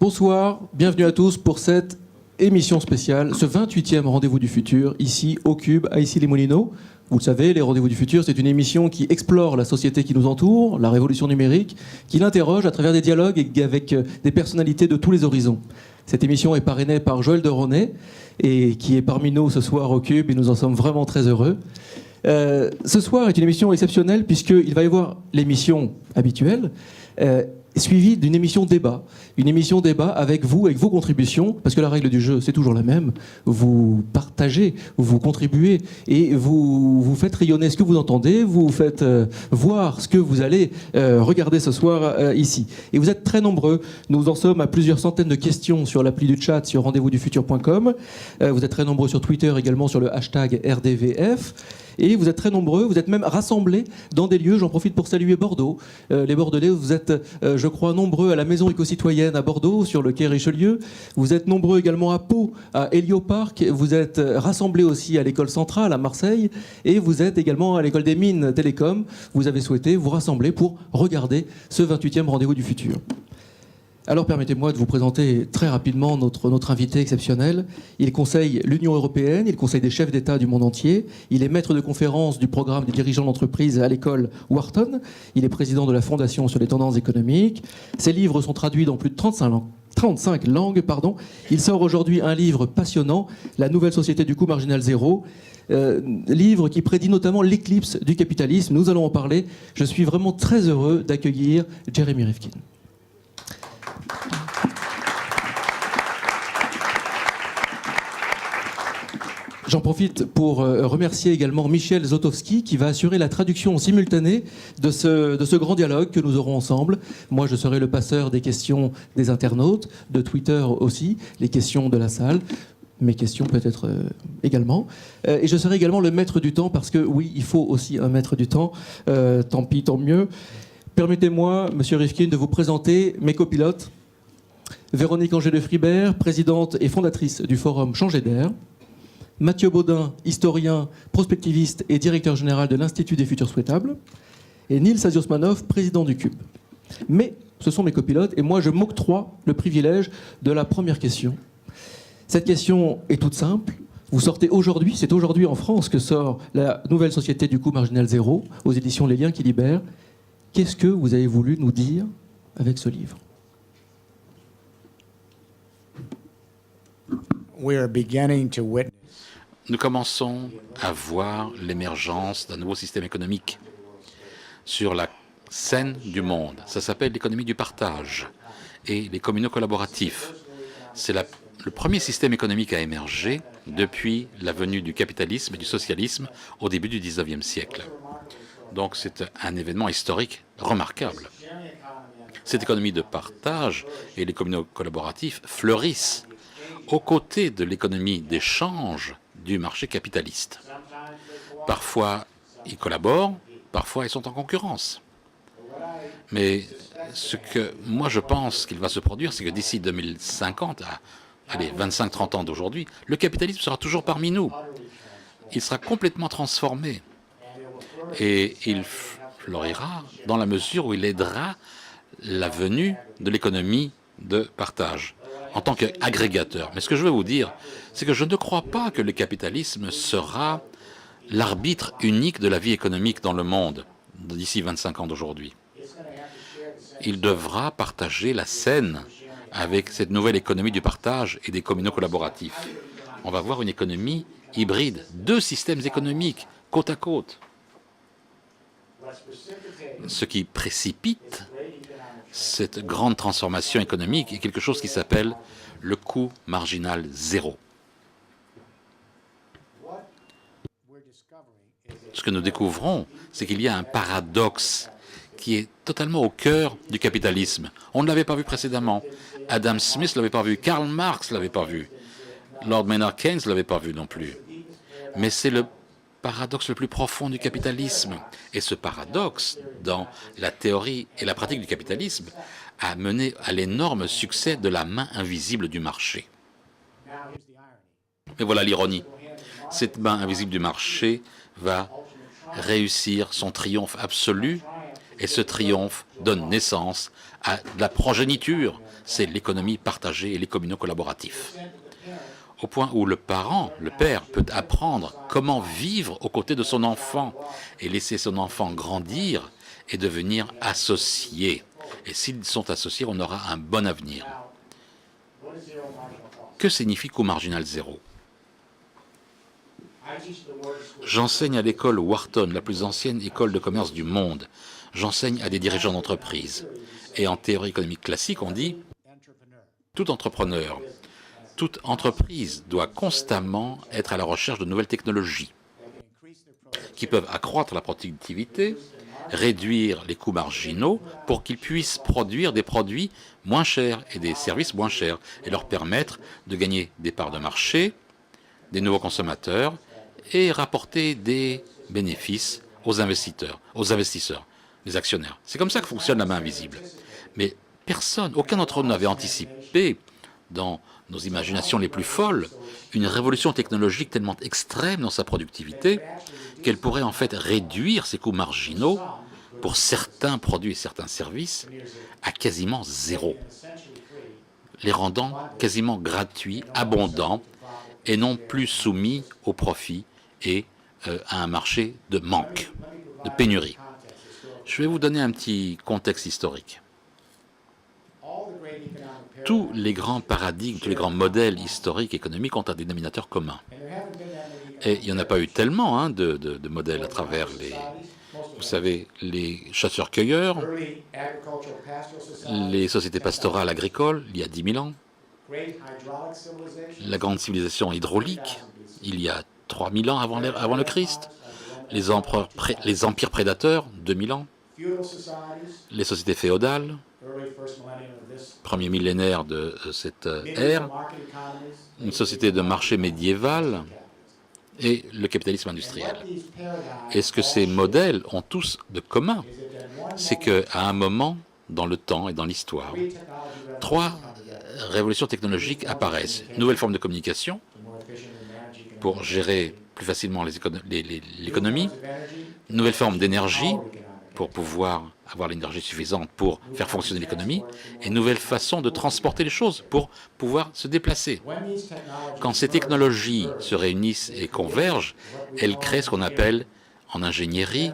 Bonsoir, bienvenue à tous pour cette émission spéciale, ce 28e Rendez-vous du Futur, ici au Cube, à Issy-les-Moulineaux. Vous le savez, les Rendez-vous du Futur, c'est une émission qui explore la société qui nous entoure, la révolution numérique, qui l'interroge à travers des dialogues avec des personnalités de tous les horizons. Cette émission est parrainée par Joël de Ronet, et qui est parmi nous ce soir au Cube, et nous en sommes vraiment très heureux. Ce soir est une émission exceptionnelle, puisqu'il va y avoir l'émission habituelle, suivi d'une émission débat. Une émission débat avec vous, avec vos contributions, parce que la règle du jeu, c'est toujours la même. Vous partagez, vous contribuez, et vous faites rayonner ce que vous entendez, vous faites voir ce que vous allez regarder ce soir ici. Et vous êtes très nombreux. Nous en sommes à plusieurs centaines de questions sur l'appli du chat sur rendez-vous-du-futur.com. Vous êtes très nombreux sur Twitter également sur le hashtag RDVF. Et vous êtes très nombreux, vous êtes même rassemblés dans des lieux. J'en profite pour saluer Bordeaux. Les Bordelais, vous êtes, je crois, nombreux à la Maison éco-citoyenne à Bordeaux, sur le quai Richelieu. Vous êtes nombreux également à Pau, à Hélioparc. Vous êtes rassemblés aussi à l'école centrale à Marseille. Et vous êtes également à l'école des mines Télécom. Vous avez souhaité vous rassembler pour regarder ce 28e Rendez-vous du Futur. Alors permettez-moi de vous présenter très rapidement notre invité exceptionnel. Il conseille l'Union européenne, il conseille des chefs d'État du monde entier. Il est maître de conférence du programme des dirigeants d'entreprise à l'école Wharton. Il est président de la Fondation sur les tendances économiques. Ses livres sont traduits dans plus de 35 langues. Il sort aujourd'hui un livre passionnant, La nouvelle société du coût marginal zéro. Livre qui prédit notamment l'éclipse du capitalisme. Nous allons en parler. Je suis vraiment très heureux d'accueillir Jeremy Rifkin. J'en profite pour remercier également Michel Zotowski qui va assurer la traduction simultanée de ce grand dialogue que nous aurons ensemble. Moi, je serai le passeur des questions des internautes, de Twitter aussi, les questions de la salle, mes questions peut-être également. Et je serai également le maître du temps parce que oui, il faut aussi un maître du temps. Tant pis, tant mieux. Permettez-moi, Monsieur Rifkin, de vous présenter mes copilotes. Véronique Angers de Fribert, présidente et fondatrice du forum Changer d'air. Mathieu Baudin, historien, prospectiviste et directeur général de l'Institut des futurs souhaitables. Et Nils Asiosmanov, président du Cube. Mais ce sont mes copilotes et moi je m'octroie le privilège de la première question. Cette question est toute simple. Vous sortez aujourd'hui, c'est aujourd'hui en France que sort la nouvelle société du coût marginal zéro aux éditions Les Liens qui libèrent. Qu'est-ce que vous avez voulu nous dire avec ce livre ? Nous commençons à voir l'émergence d'un nouveau système économique sur la scène du monde. Ça s'appelle l'économie du partage et les communaux collaboratifs. C'est le premier système économique à émerger depuis la venue du capitalisme et du socialisme au début du 19e siècle. Donc c'est un événement historique remarquable. Cette économie de partage et les communaux collaboratifs fleurissent aux côtés de l'économie d'échange du marché capitaliste. Parfois, ils collaborent, parfois, ils sont en concurrence. Mais ce que moi, je pense qu'il va se produire, c'est que d'ici 2050, allez, 25-30 ans d'aujourd'hui, le capitalisme sera toujours parmi nous. Il sera complètement transformé. Et il fleurira dans la mesure où il aidera la venue de l'économie de partage en tant qu'agrégateur. Mais ce que je veux vous dire, c'est que je ne crois pas que le capitalisme sera l'arbitre unique de la vie économique dans le monde d'ici 25 ans d'aujourd'hui. Il devra partager la scène avec cette nouvelle économie du partage et des communaux collaboratifs. On va voir une économie hybride, deux systèmes économiques côte à côte. Ce qui précipite cette grande transformation économique est quelque chose qui s'appelle le coût marginal zéro. Ce que nous découvrons, c'est qu'il y a un paradoxe qui est totalement au cœur du capitalisme. On ne l'avait pas vu précédemment. Adam Smith ne l'avait pas vu, Karl Marx ne l'avait pas vu, Lord Maynard Keynes ne l'avait pas vu non plus. Mais c'est le paradoxe le plus profond du capitalisme. Et ce paradoxe, dans la théorie et la pratique du capitalisme, a mené à l'énorme succès de la main invisible du marché. Mais voilà l'ironie. Cette main invisible du marché va réussir son triomphe absolu Et ce triomphe donne naissance à de la progéniture. C'est l'économie partagée et les communaux collaboratifs. Au point où le parent, le père, peut apprendre comment vivre aux côtés de son enfant et laisser son enfant grandir et devenir associé. Et s'ils sont associés, on aura un bon avenir. Que signifie coût marginal zéro? J'enseigne à l'école Wharton, la plus ancienne école de commerce du monde. J'enseigne à des dirigeants d'entreprise. Et en théorie économique classique, on dit tout entrepreneur, toute entreprise doit constamment être à la recherche de nouvelles technologies qui peuvent accroître la productivité, réduire les coûts marginaux pour qu'ils puissent produire des produits moins chers et des services moins chers et leur permettre de gagner des parts de marché, des nouveaux consommateurs et rapporter des bénéfices aux investisseurs, les actionnaires. C'est comme ça que fonctionne la main invisible. Mais personne, aucun d'entre nous n'avait anticipé dans nos imaginations les plus folles une révolution technologique tellement extrême dans sa productivité qu'elle pourrait en fait réduire ses coûts marginaux pour certains produits et certains services à quasiment zéro, les rendant quasiment gratuits, abondants et non plus soumis au profit et à un marché de manque, de pénurie. Je vais vous donner un petit contexte historique. Tous les grands paradigmes, tous les grands modèles historiques, économiques ont un dénominateur commun. Et il n'y en a pas eu tellement de modèles à travers vous savez, les chasseurs-cueilleurs, les sociétés pastorales agricoles, il y a 10 000 ans, la grande civilisation hydraulique, il y a 3 000 ans avant le Christ, les empires prédateurs, 2 000 ans, les sociétés féodales, premier millénaire de cette ère, une société de marché médiévale et le capitalisme industriel. Et ce que ces modèles ont tous de commun, c'est qu'à un moment, dans le temps et dans l'histoire, 3 révolutions technologiques apparaissent. Nouvelle forme de communication pour gérer plus facilement l'économie, nouvelle forme d'énergie pour pouvoir avoir l'énergie suffisante pour faire fonctionner l'économie, et nouvelle façon de transporter les choses pour pouvoir se déplacer. Quand ces technologies se réunissent et convergent, elles créent ce qu'on appelle en ingénierie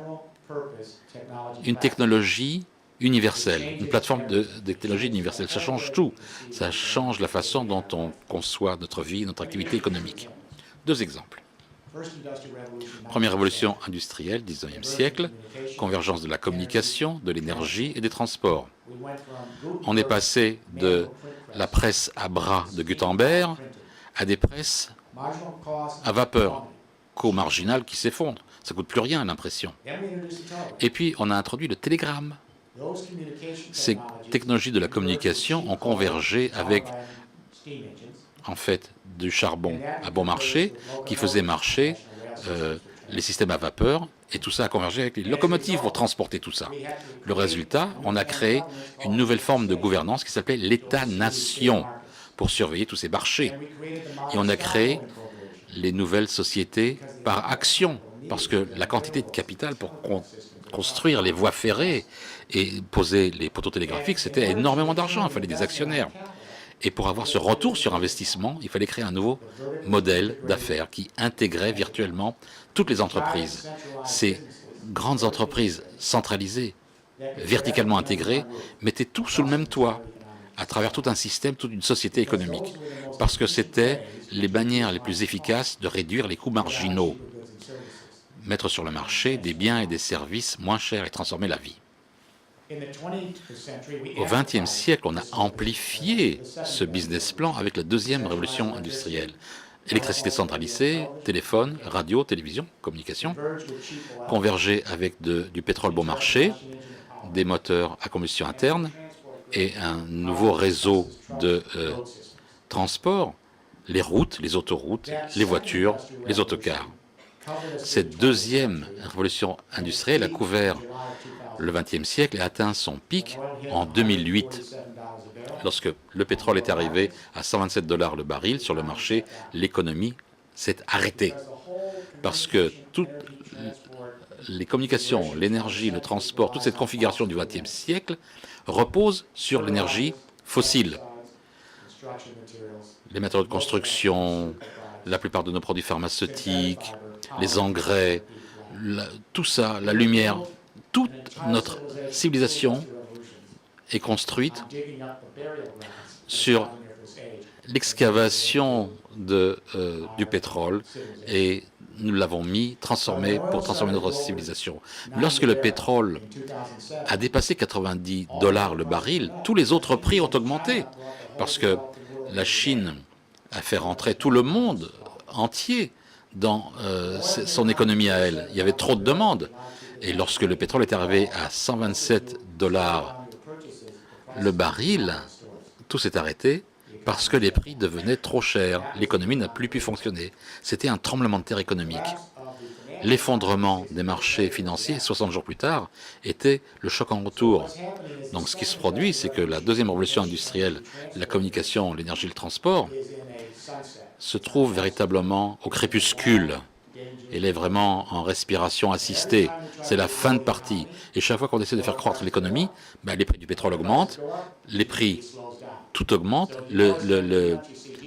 une technologie universelle, une plateforme de technologie universelle. Ça change tout. Ça change la façon dont on conçoit notre vie, notre activité économique. 2 exemples. Première révolution industrielle, 19e siècle, convergence de la communication, de l'énergie et des transports. On est passé de la presse à bras de Gutenberg à des presses à vapeur, coût marginal qui s'effondre. Ça ne coûte plus rien, l'impression. Et puis, on a introduit le télégramme. Ces technologies de la communication ont convergé avec, en fait, du charbon à bon marché qui faisait marcher les systèmes à vapeur, et tout ça a convergé avec les locomotives pour transporter tout ça. Le résultat, on a créé une nouvelle forme de gouvernance qui s'appelait l'État-nation pour surveiller tous ces marchés. Et on a créé les nouvelles sociétés par action, parce que la quantité de capital pour construire les voies ferrées et poser les poteaux télégraphiques, c'était énormément d'argent, il fallait des actionnaires. Et pour avoir ce retour sur investissement, il fallait créer un nouveau modèle d'affaires qui intégrait virtuellement toutes les entreprises. Ces grandes entreprises centralisées, verticalement intégrées, mettaient tout sous le même toit, à travers tout un système, toute une société économique, parce que c'était les manières les plus efficaces de réduire les coûts marginaux, mettre sur le marché des biens et des services moins chers et transformer la vie. Au XXe siècle, on a amplifié ce business plan avec la 2e révolution industrielle. Électricité centralisée, téléphone, radio, télévision, communication, convergé avec du pétrole bon marché, des moteurs à combustion interne et un nouveau réseau de transport, les routes, les autoroutes, les voitures, les autocars. Cette 2e révolution industrielle a couvert le XXe siècle et a atteint son pic en 2008. Lorsque le pétrole est arrivé à 127 $ le baril sur le marché, l'économie s'est arrêtée. Parce que toute les communications, l'énergie, le transport, toute cette configuration du XXe siècle repose sur l'énergie fossile. Les matériaux de construction, la plupart de nos produits pharmaceutiques, les engrais, tout ça, la lumière, toute notre civilisation est construite sur l'excavation du pétrole et nous l'avons transformé pour transformer notre civilisation. Lorsque le pétrole a dépassé 90 $ le baril, tous les autres prix ont augmenté parce que la Chine a fait rentrer tout le monde entier dans son économie à elle. Il y avait trop de demandes. Et lorsque le pétrole est arrivé à 127 $ le baril, tout s'est arrêté parce que les prix devenaient trop chers. L'économie n'a plus pu fonctionner. C'était un tremblement de terre économique. L'effondrement des marchés financiers, 60 jours plus tard, était le choc en retour. Donc ce qui se produit, c'est que la deuxième révolution industrielle, la communication, l'énergie, le transport, se trouve véritablement au crépuscule. Elle est vraiment en respiration assistée. C'est la fin de partie. Et chaque fois qu'on essaie de faire croître l'économie, les prix du pétrole augmentent, les prix, tout augmente, le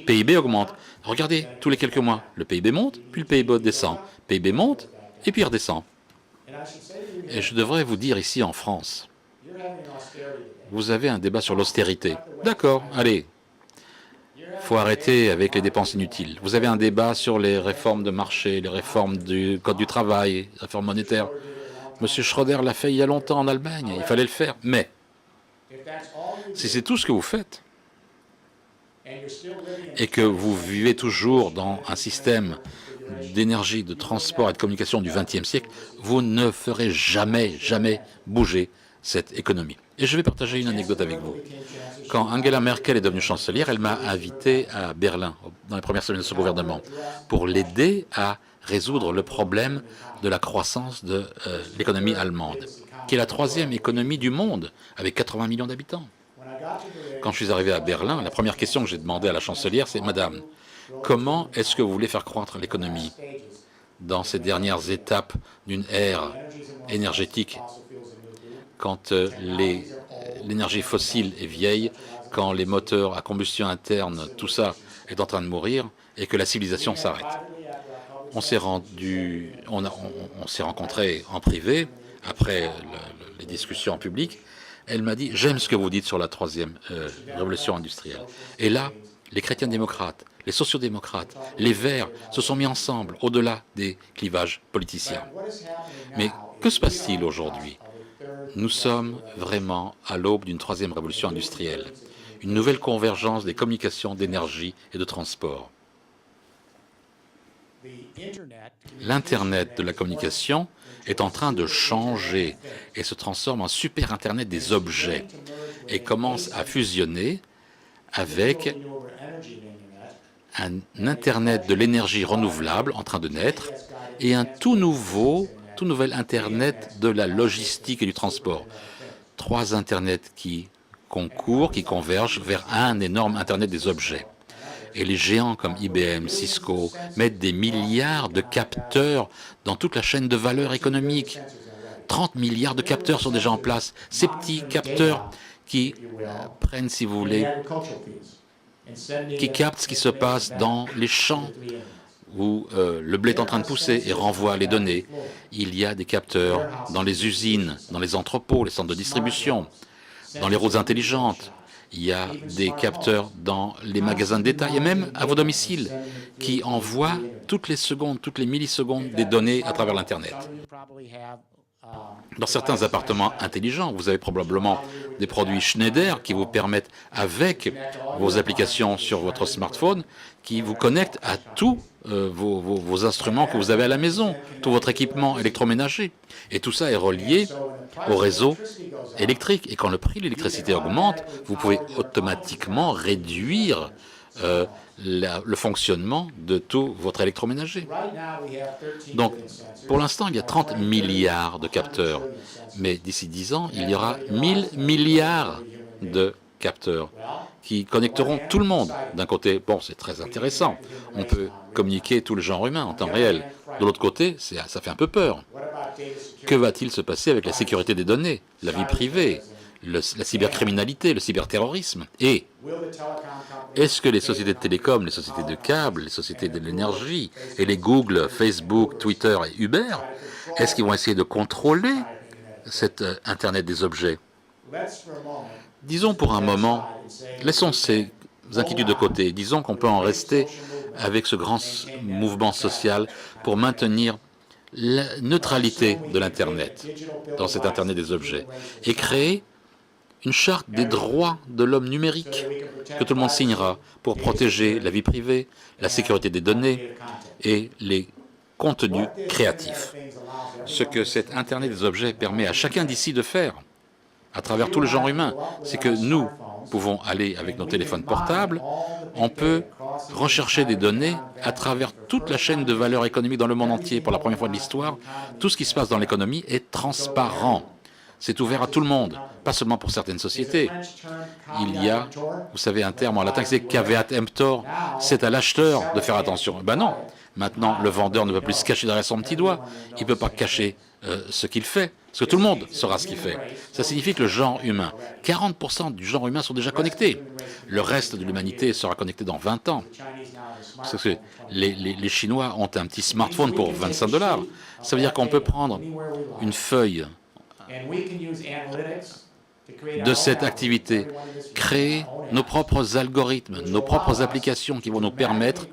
PIB augmente. Regardez, tous les quelques mois, le PIB monte, puis le PIB descend. Le PIB monte, et puis il redescend. Et je devrais vous dire ici en France, vous avez un débat sur l'austérité. D'accord, allez. Il faut arrêter avec les dépenses inutiles. Vous avez un débat sur les réformes de marché, les réformes du Code du travail, les réformes monétaires. M. Schröder l'a fait il y a longtemps en Allemagne, il fallait le faire. Mais, si c'est tout ce que vous faites, et que vous vivez toujours dans un système d'énergie, de transport et de communication du XXe siècle, vous ne ferez jamais, jamais bouger cette économie. Et je vais partager une anecdote avec vous. Quand Angela Merkel est devenue chancelière, elle m'a invité à Berlin, dans les premières semaines de ce gouvernement, pour l'aider à résoudre le problème de la croissance de l'économie allemande, qui est la troisième économie du monde, avec 80 millions d'habitants. Quand je suis arrivé à Berlin, la première question que j'ai demandé à la chancelière, c'est « Madame, comment est-ce que vous voulez faire croître l'économie dans ces dernières étapes d'une ère énergétique quand l'énergie fossile est vieille, quand les moteurs à combustion interne, tout ça est en train de mourir et que la civilisation s'arrête. On s'est rencontrés en privé après les discussions en public. Elle m'a dit « J'aime ce que vous dites sur la troisième révolution industrielle ». Et là, les chrétiens démocrates, les sociodémocrates, les Verts se sont mis ensemble au-delà des clivages politiciens. Mais que se passe-t-il aujourd'hui? Nous sommes vraiment à l'aube d'une troisième révolution industrielle, une nouvelle convergence des communications, d'énergie et de transport. L'Internet de la communication est en train de changer et se transforme en super Internet des objets et commence à fusionner avec un Internet de l'énergie renouvelable en train de naître et un tout nouvel Internet de la logistique et du transport. Trois Internets qui concourent, qui convergent vers un énorme Internet des objets. Et les géants comme IBM, Cisco mettent des milliards de capteurs dans toute la chaîne de valeur économique. 30 milliards de capteurs sont déjà en place. Ces petits capteurs qui prennent, si vous voulez, qui captent ce qui se passe dans les champs où le blé est en train de pousser et renvoie les données. Il y a des capteurs dans les usines, dans les entrepôts, les centres de distribution, dans les routes intelligentes. Il y a des capteurs dans les magasins de détail et même à vos domiciles qui envoient toutes les secondes, toutes les millisecondes des données à travers l'Internet. Dans certains appartements intelligents, vous avez probablement des produits Schneider qui vous permettent, avec vos applications sur votre smartphone, qui vous connectent à tous vos instruments que vous avez à la maison, tout votre équipement électroménager. Et tout ça est relié au réseau électrique. Et quand le prix de l'électricité augmente, vous pouvez automatiquement réduire le fonctionnement de tout votre électroménager. Donc, pour l'instant, il y a 30 milliards de capteurs. Mais d'ici 10 ans, il y aura 1000 milliards de capteurs qui connecteront tout le monde. D'un côté, bon, c'est très intéressant. On peut communiquer tout le genre humain en temps réel. De l'autre côté, ça fait un peu peur. Que va-t-il se passer avec la sécurité des données, la vie privée, la cybercriminalité, le cyberterrorisme? Et est-ce que les sociétés de télécom, les sociétés de câbles, les sociétés de l'énergie, et les Google, Facebook, Twitter et Uber, est-ce qu'ils vont essayer de contrôler cet Internet des objets? Disons pour un moment, laissons ces inquiétudes de côté, disons qu'on peut en rester avec ce grand mouvement social pour maintenir la neutralité de l'Internet, dans cet Internet des objets, et créer une charte des droits de l'homme numérique que tout le monde signera pour protéger la vie privée, la sécurité des données et les contenus créatifs. Ce que cet Internet des objets permet à chacun d'ici de faire, à travers tout le genre humain, c'est que nous pouvons aller avec nos téléphones portables, on peut rechercher des données à travers toute la chaîne de valeur économique dans le monde entier. Pour la première fois de l'histoire, tout ce qui se passe dans l'économie est transparent. C'est ouvert à tout le monde, pas seulement pour certaines sociétés. Il y a, vous savez, un terme en latin qui c'est caveat emptor, c'est à l'acheteur de faire attention. Ben non, maintenant le vendeur ne peut plus se cacher derrière son petit doigt, il ne peut pas cacher ce qu'il fait, parce que tout le monde saura ce qu'il fait. Ça signifie que le genre humain, 40% du genre humain sont déjà connectés. Le reste de l'humanité sera connecté dans 20 ans. Parce que les Chinois ont un petit smartphone pour 25 $. Ça veut dire qu'on peut prendre une feuille de cette activité, créer nos propres algorithmes, nos propres applications qui vont nous permettre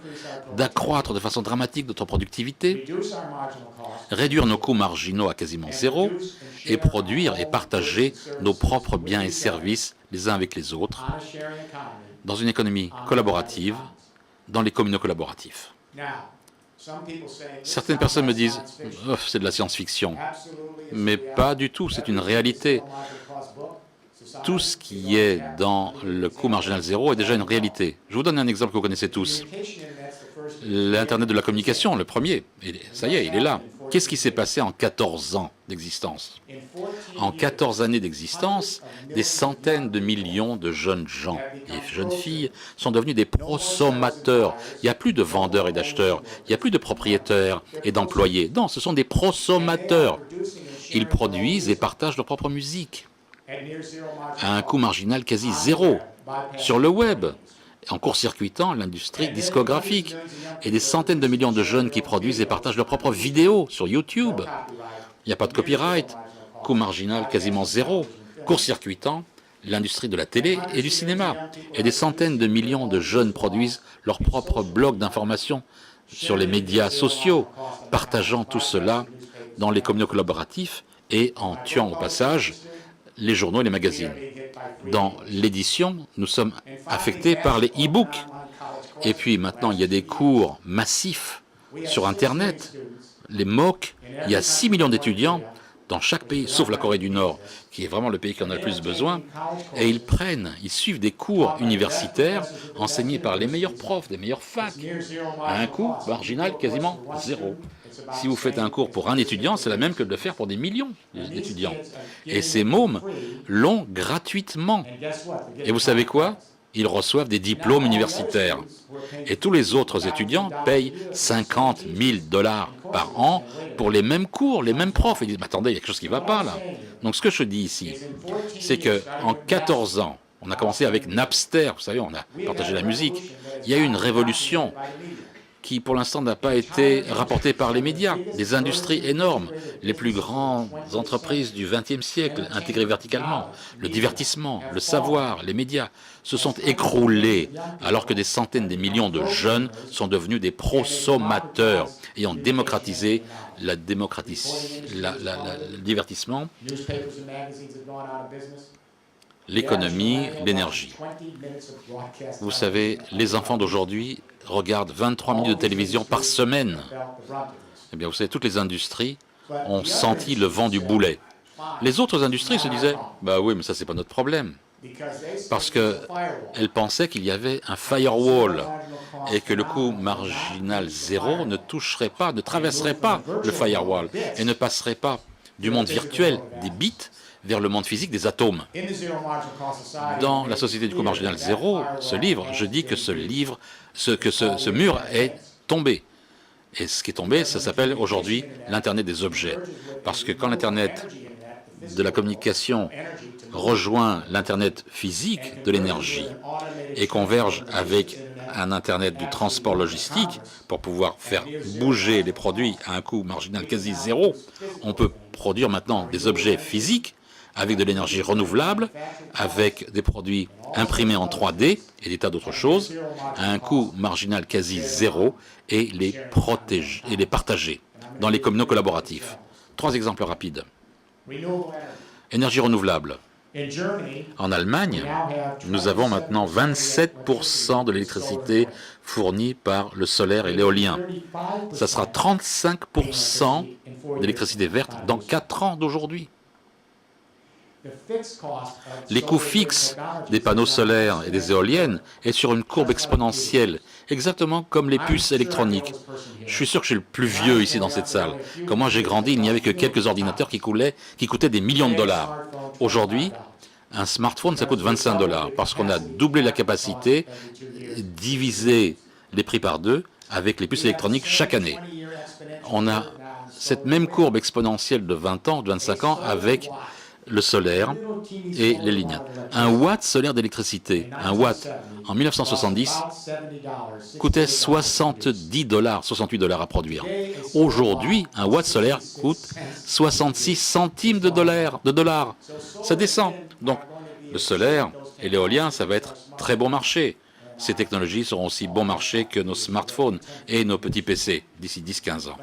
d'accroître de façon dramatique notre productivité, réduire nos coûts marginaux à quasiment zéro et produire et partager nos propres biens et services les uns avec les autres dans une économie collaborative, dans les communautés collaboratives. Certaines personnes me disent oh, « c'est de la science-fiction », mais pas du tout, c'est une réalité. Tout ce qui est dans le coût marginal zéro est déjà une réalité. Je vous donne un exemple que vous connaissez tous. L'Internet de la communication, le premier, ça y est, il est là. Qu'est-ce qui s'est passé en 14 ans d'existence? En 14 années d'existence, des centaines de millions de jeunes gens et jeunes filles sont devenus des prosommateurs. Il n'y a plus de vendeurs et d'acheteurs, il n'y a plus de propriétaires et d'employés. Non, ce sont des prosommateurs. Ils produisent et partagent leur propre musique à un coût marginal quasi zéro sur le web, en court-circuitant l'industrie discographique, et des centaines de millions de jeunes qui produisent et partagent leurs propres vidéos sur YouTube. Il n'y a pas de copyright, coût marginal quasiment zéro, court-circuitant l'industrie de la télé et du cinéma. Et des centaines de millions de jeunes produisent leurs propres blogs d'information sur les médias sociaux, partageant tout cela dans les communautés collaboratifs et en tuant au passage les journaux et les magazines. Dans l'édition, nous sommes affectés par les e-books. Et puis maintenant, il y a des cours massifs sur Internet, les MOOC. Il y a 6 millions d'étudiants dans chaque pays, sauf la Corée du Nord, qui est vraiment le pays qui en a le plus besoin. Et ils suivent des cours universitaires enseignés par les meilleurs profs, des meilleures facs, à un coût marginal quasiment zéro. Si vous faites un cours pour un étudiant, c'est la même que de le faire pour des millions d'étudiants. Et ces mômes l'ont gratuitement. Et vous savez quoi? Ils reçoivent des diplômes universitaires. Et tous les autres étudiants payent 50 000 $ par an pour les mêmes cours, les mêmes profs. Ils disent, mais attendez, il y a quelque chose qui ne va pas là. Donc ce que je dis ici, c'est qu'en 14 ans, on a commencé avec Napster, vous savez, on a partagé la musique. Il y a eu une révolution qui, pour l'instant, n'a pas été rapportée par les médias. Des industries énormes, les plus grandes entreprises du XXe siècle, intégrées verticalement, le divertissement, le savoir, les médias, se sont écroulés, alors que des centaines de millions de jeunes sont devenus des prosommateurs et ont démocratisé le divertissement, l'économie, l'énergie. Vous savez, les enfants d'aujourd'hui regardent 23 minutes de télévision par semaine. Eh bien, vous savez, toutes les industries ont senti le vent du boulet. Les autres industries se disaient, bah oui, mais ça, c'est pas notre problème. Parce qu'elles pensaient qu'il y avait un firewall et que le coût marginal zéro ne toucherait pas, ne traverserait pas le firewall et ne passerait pas du monde virtuel des bits vers le monde physique des atomes. Dans la société du coût marginal zéro, ce livre, je dis que ce mur est tombé. Et ce qui est tombé, ça s'appelle aujourd'hui l'Internet des objets. Parce que quand l'Internet de la communication rejoint l'Internet physique de l'énergie et converge avec un Internet du transport logistique pour pouvoir faire bouger les produits à un coût marginal quasi zéro, on peut produire maintenant des objets physiques avec de l'énergie renouvelable, avec des produits imprimés en 3D et des tas d'autres choses, à un coût marginal quasi zéro, et les protéger et les partager dans les communaux collaboratifs. 3 exemples rapides. Énergie renouvelable. En Allemagne, nous avons maintenant 27% de l'électricité fournie par le solaire et l'éolien. Ça sera 35% d'électricité verte dans 4 ans d'aujourd'hui. Les coûts fixes des panneaux solaires et des éoliennes est sur une courbe exponentielle, exactement comme les puces électroniques. Je suis sûr que je suis le plus vieux ici dans cette salle. Quand moi j'ai grandi, il n'y avait que quelques ordinateurs qui coûtaient des millions de dollars. Aujourd'hui, un smartphone, ça coûte 25 dollars parce qu'on a doublé la capacité, divisé les prix par 2 avec les puces électroniques chaque année. On a cette même courbe exponentielle de 20 ans, de 25 ans avec le solaire et les lignes. Un watt solaire d'électricité, un watt, en 1970, coûtait 70 dollars, 68 dollars à produire. Aujourd'hui, un watt solaire coûte 66 centimes de dollars. Ça descend. Donc, le solaire et l'éolien, ça va être très bon marché. Ces technologies seront aussi bon marché que nos smartphones et nos petits PC d'ici 10-15 ans.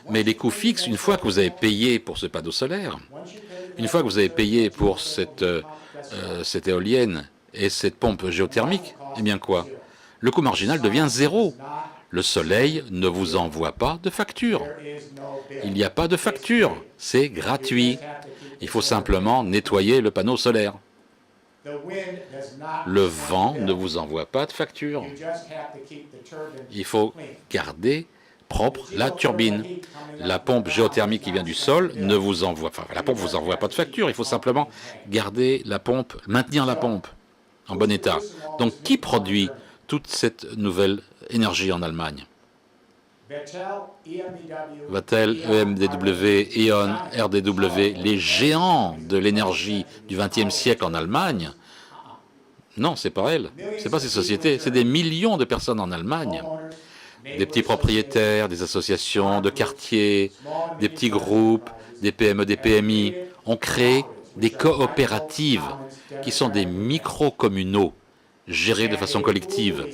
Mais les coûts fixes, une fois que vous avez payé pour ce panneau solaire, une fois que vous avez payé pour cette éolienne et cette pompe géothermique, eh bien quoi? Le coût marginal devient zéro. Le soleil ne vous envoie pas de facture. Il n'y a pas de facture. C'est gratuit. Il faut simplement nettoyer le panneau solaire. Le vent ne vous envoie pas de facture. Il faut garder propre la turbine. La pompe géothermique qui vient du sol ne vous envoie, la pompe vous envoie pas de facture. Il faut simplement garder la pompe, maintenir la pompe en bon état. Donc, qui produit toute cette nouvelle énergie en Allemagne? Vattel, EMDW, E.ON, RDW, les géants de l'énergie du XXe siècle en Allemagne. Non, c'est pas elles. C'est pas ces sociétés. C'est des millions de personnes en Allemagne. Des petits propriétaires, des associations de quartiers, des petits groupes, des PME, des PMI, ont créé des coopératives qui sont des micro-communaux gérés de façon collective.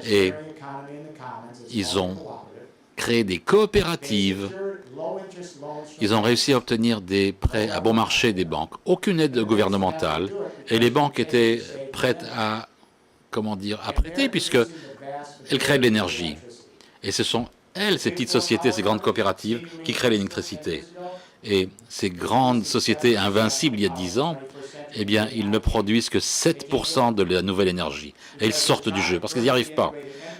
Et ils ont créé des coopératives. Ils ont réussi à obtenir des prêts à bon marché des banques, aucune aide gouvernementale, et les banques étaient prêtes à, à prêter puisqu'elles créent de l'énergie. Et ce sont elles, ces petites sociétés, ces grandes coopératives, qui créent l'électricité. Et ces grandes sociétés invincibles il y a 10 ans, eh bien, ils ne produisent que 7% de la nouvelle énergie. Et ils sortent du jeu, parce qu'ils n'y arrivent pas.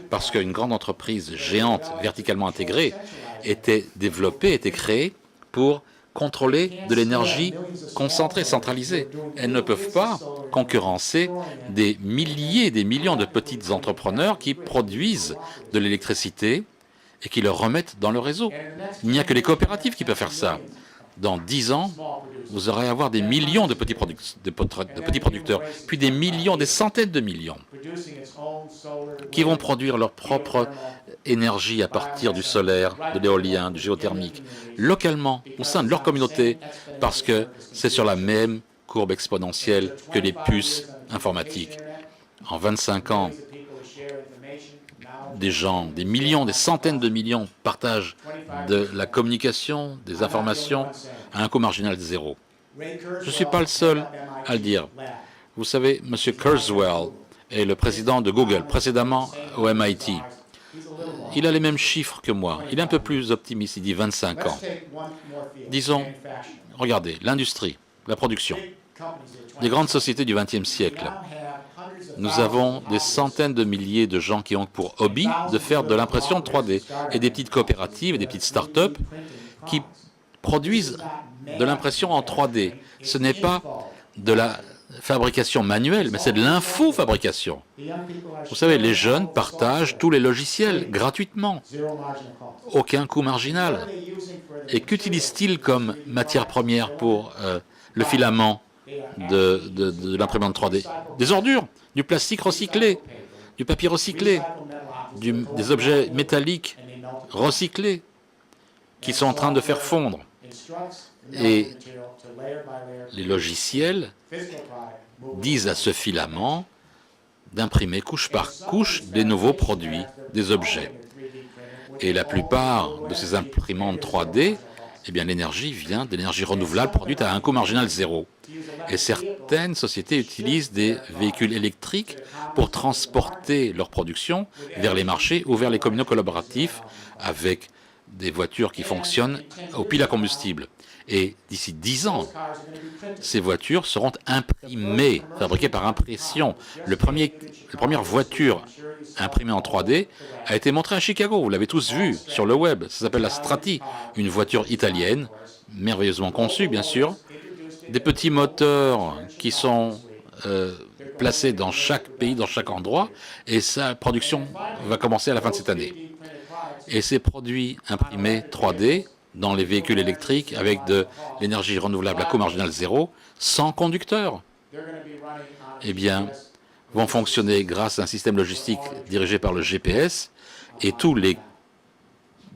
Parce qu'une grande entreprise géante, verticalement intégrée, était développée, était créée pour contrôler de l'énergie concentrée, centralisée. Elles ne peuvent pas concurrencer des milliers, des millions de petites entrepreneurs qui produisent de l'électricité et qui le remettent dans le réseau. Il n'y a que les coopératives qui peuvent faire ça. Dans 10 ans, vous aurez à avoir des millions de petits producteurs, puis des millions, des centaines de millions, qui vont produire leur propre énergie à partir du solaire, de l'éolien, du géothermique, localement, au sein de leur communauté, parce que c'est sur la même courbe exponentielle que les puces informatiques. En 25 ans, des gens, des millions, des centaines de millions partagent de la communication, des informations à un coût marginal de zéro. Je ne suis pas le seul à le dire. Vous savez, M. Kurzweil est le président de Google, précédemment au MIT. Il a les mêmes chiffres que moi. Il est un peu plus optimiste, il dit 25 ans. Disons, regardez, l'industrie, la production, les grandes sociétés du XXe siècle. Nous avons des centaines de milliers de gens qui ont pour hobby de faire de l'impression 3D et des petites coopératives et des petites start-up qui produisent de l'impression en 3D. Ce n'est pas de la fabrication manuelle, mais c'est de l'infofabrication. Vous savez, les jeunes partagent tous les logiciels gratuitement, aucun coût marginal. Et qu'utilisent-ils comme matière première pour le filament de l'imprimante 3D? Des ordures, du plastique recyclé, du papier recyclé, des objets métalliques recyclés qui sont en train de faire fondre. Et les logiciels disent à ce filament d'imprimer couche par couche des nouveaux produits, des objets. Et la plupart de ces imprimantes 3D, eh bien, l'énergie vient d'énergie renouvelable produite à un coût marginal zéro. Et certaines sociétés utilisent des véhicules électriques pour transporter leur production vers les marchés ou vers les communaux collaboratifs avec des voitures qui fonctionnent aux piles à combustible. Et d'ici 10 ans, ces voitures seront imprimées, fabriquées par impression. La première voiture imprimée en 3D a été montrée à Chicago. Vous l'avez tous vu sur le web. Ça s'appelle la Strati, une voiture italienne, merveilleusement conçue, bien sûr. Des petits moteurs qui sont placés dans chaque pays, dans chaque endroit, et sa production va commencer à la fin de cette année. Et ces produits imprimés 3D dans les véhicules électriques avec de l'énergie renouvelable à coût marginal zéro, sans conducteur, eh bien, vont fonctionner grâce à un système logistique dirigé par le GPS et tous les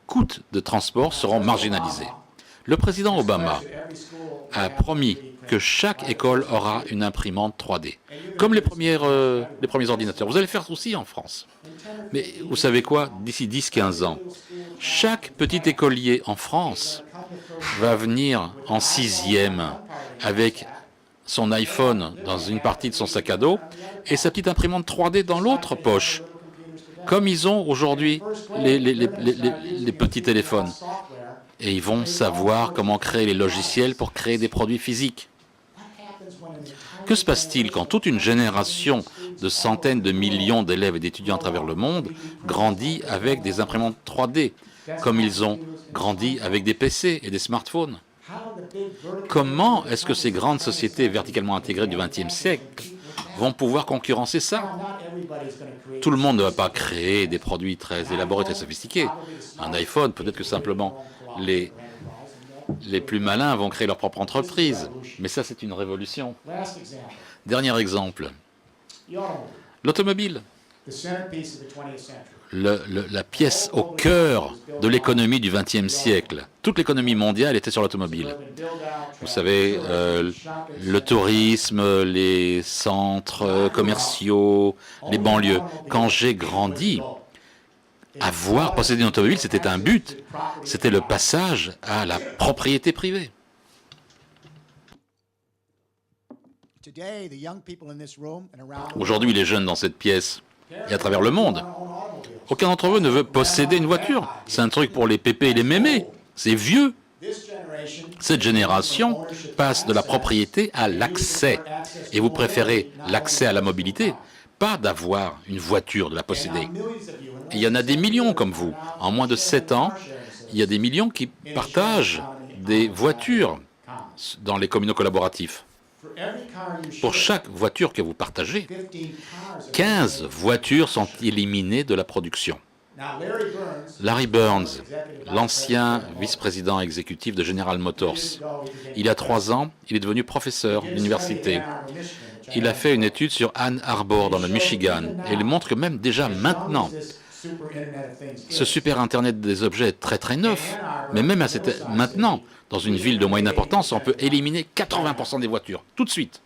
coûts de transport seront marginalisés. Le président Obama a promis que chaque école aura une imprimante 3D, comme les premiers ordinateurs. Vous allez le faire aussi en France. Mais vous savez quoi? D'ici 10-15 ans, chaque petit écolier en France va venir en 6e avec son iPhone dans une partie de son sac à dos et sa petite imprimante 3D dans l'autre poche, comme ils ont aujourd'hui les petits téléphones. Et ils vont savoir comment créer les logiciels pour créer des produits physiques. Que se passe-t-il quand toute une génération de centaines de millions d'élèves et d'étudiants à travers le monde grandit avec des imprimantes 3D, comme ils ont grandi avec des PC et des smartphones? Comment est-ce que ces grandes sociétés verticalement intégrées du XXe siècle vont pouvoir concurrencer ça? Tout le monde ne va pas créer des produits très élaborés, très sophistiqués. Un iPhone, peut-être que simplement les plus malins vont créer leur propre entreprise. Mais ça, c'est une révolution. Dernier exemple. L'automobile. La pièce au cœur de l'économie du XXe siècle. Toute l'économie mondiale était sur l'automobile. Vous savez, le tourisme, les centres commerciaux, les banlieues. Quand j'ai grandi, posséder une automobile, c'était un but. C'était le passage à la propriété privée. Aujourd'hui, les jeunes dans cette pièce et à travers le monde, aucun d'entre eux ne veut posséder une voiture. C'est un truc pour les pépés et les mémés. C'est vieux. Cette génération passe de la propriété à l'accès. Et vous préférez l'accès à la mobilité, pas d'avoir une voiture, de la posséder. Et il y en a des millions comme vous. En moins de 7 ans, il y a des millions qui partagent des voitures dans les communaux collaboratifs. Pour chaque voiture que vous partagez, 15 voitures sont éliminées de la production. Larry Burns, l'ancien vice-président exécutif de General Motors, il y a 3 ans, il est devenu professeur d'université. Il a fait une étude sur Ann Arbor dans le Michigan et il montre que même déjà maintenant, ce super Internet des objets est très très neuf, mais même maintenant, dans une ville de moyenne importance, on peut éliminer 80% des voitures, tout de suite.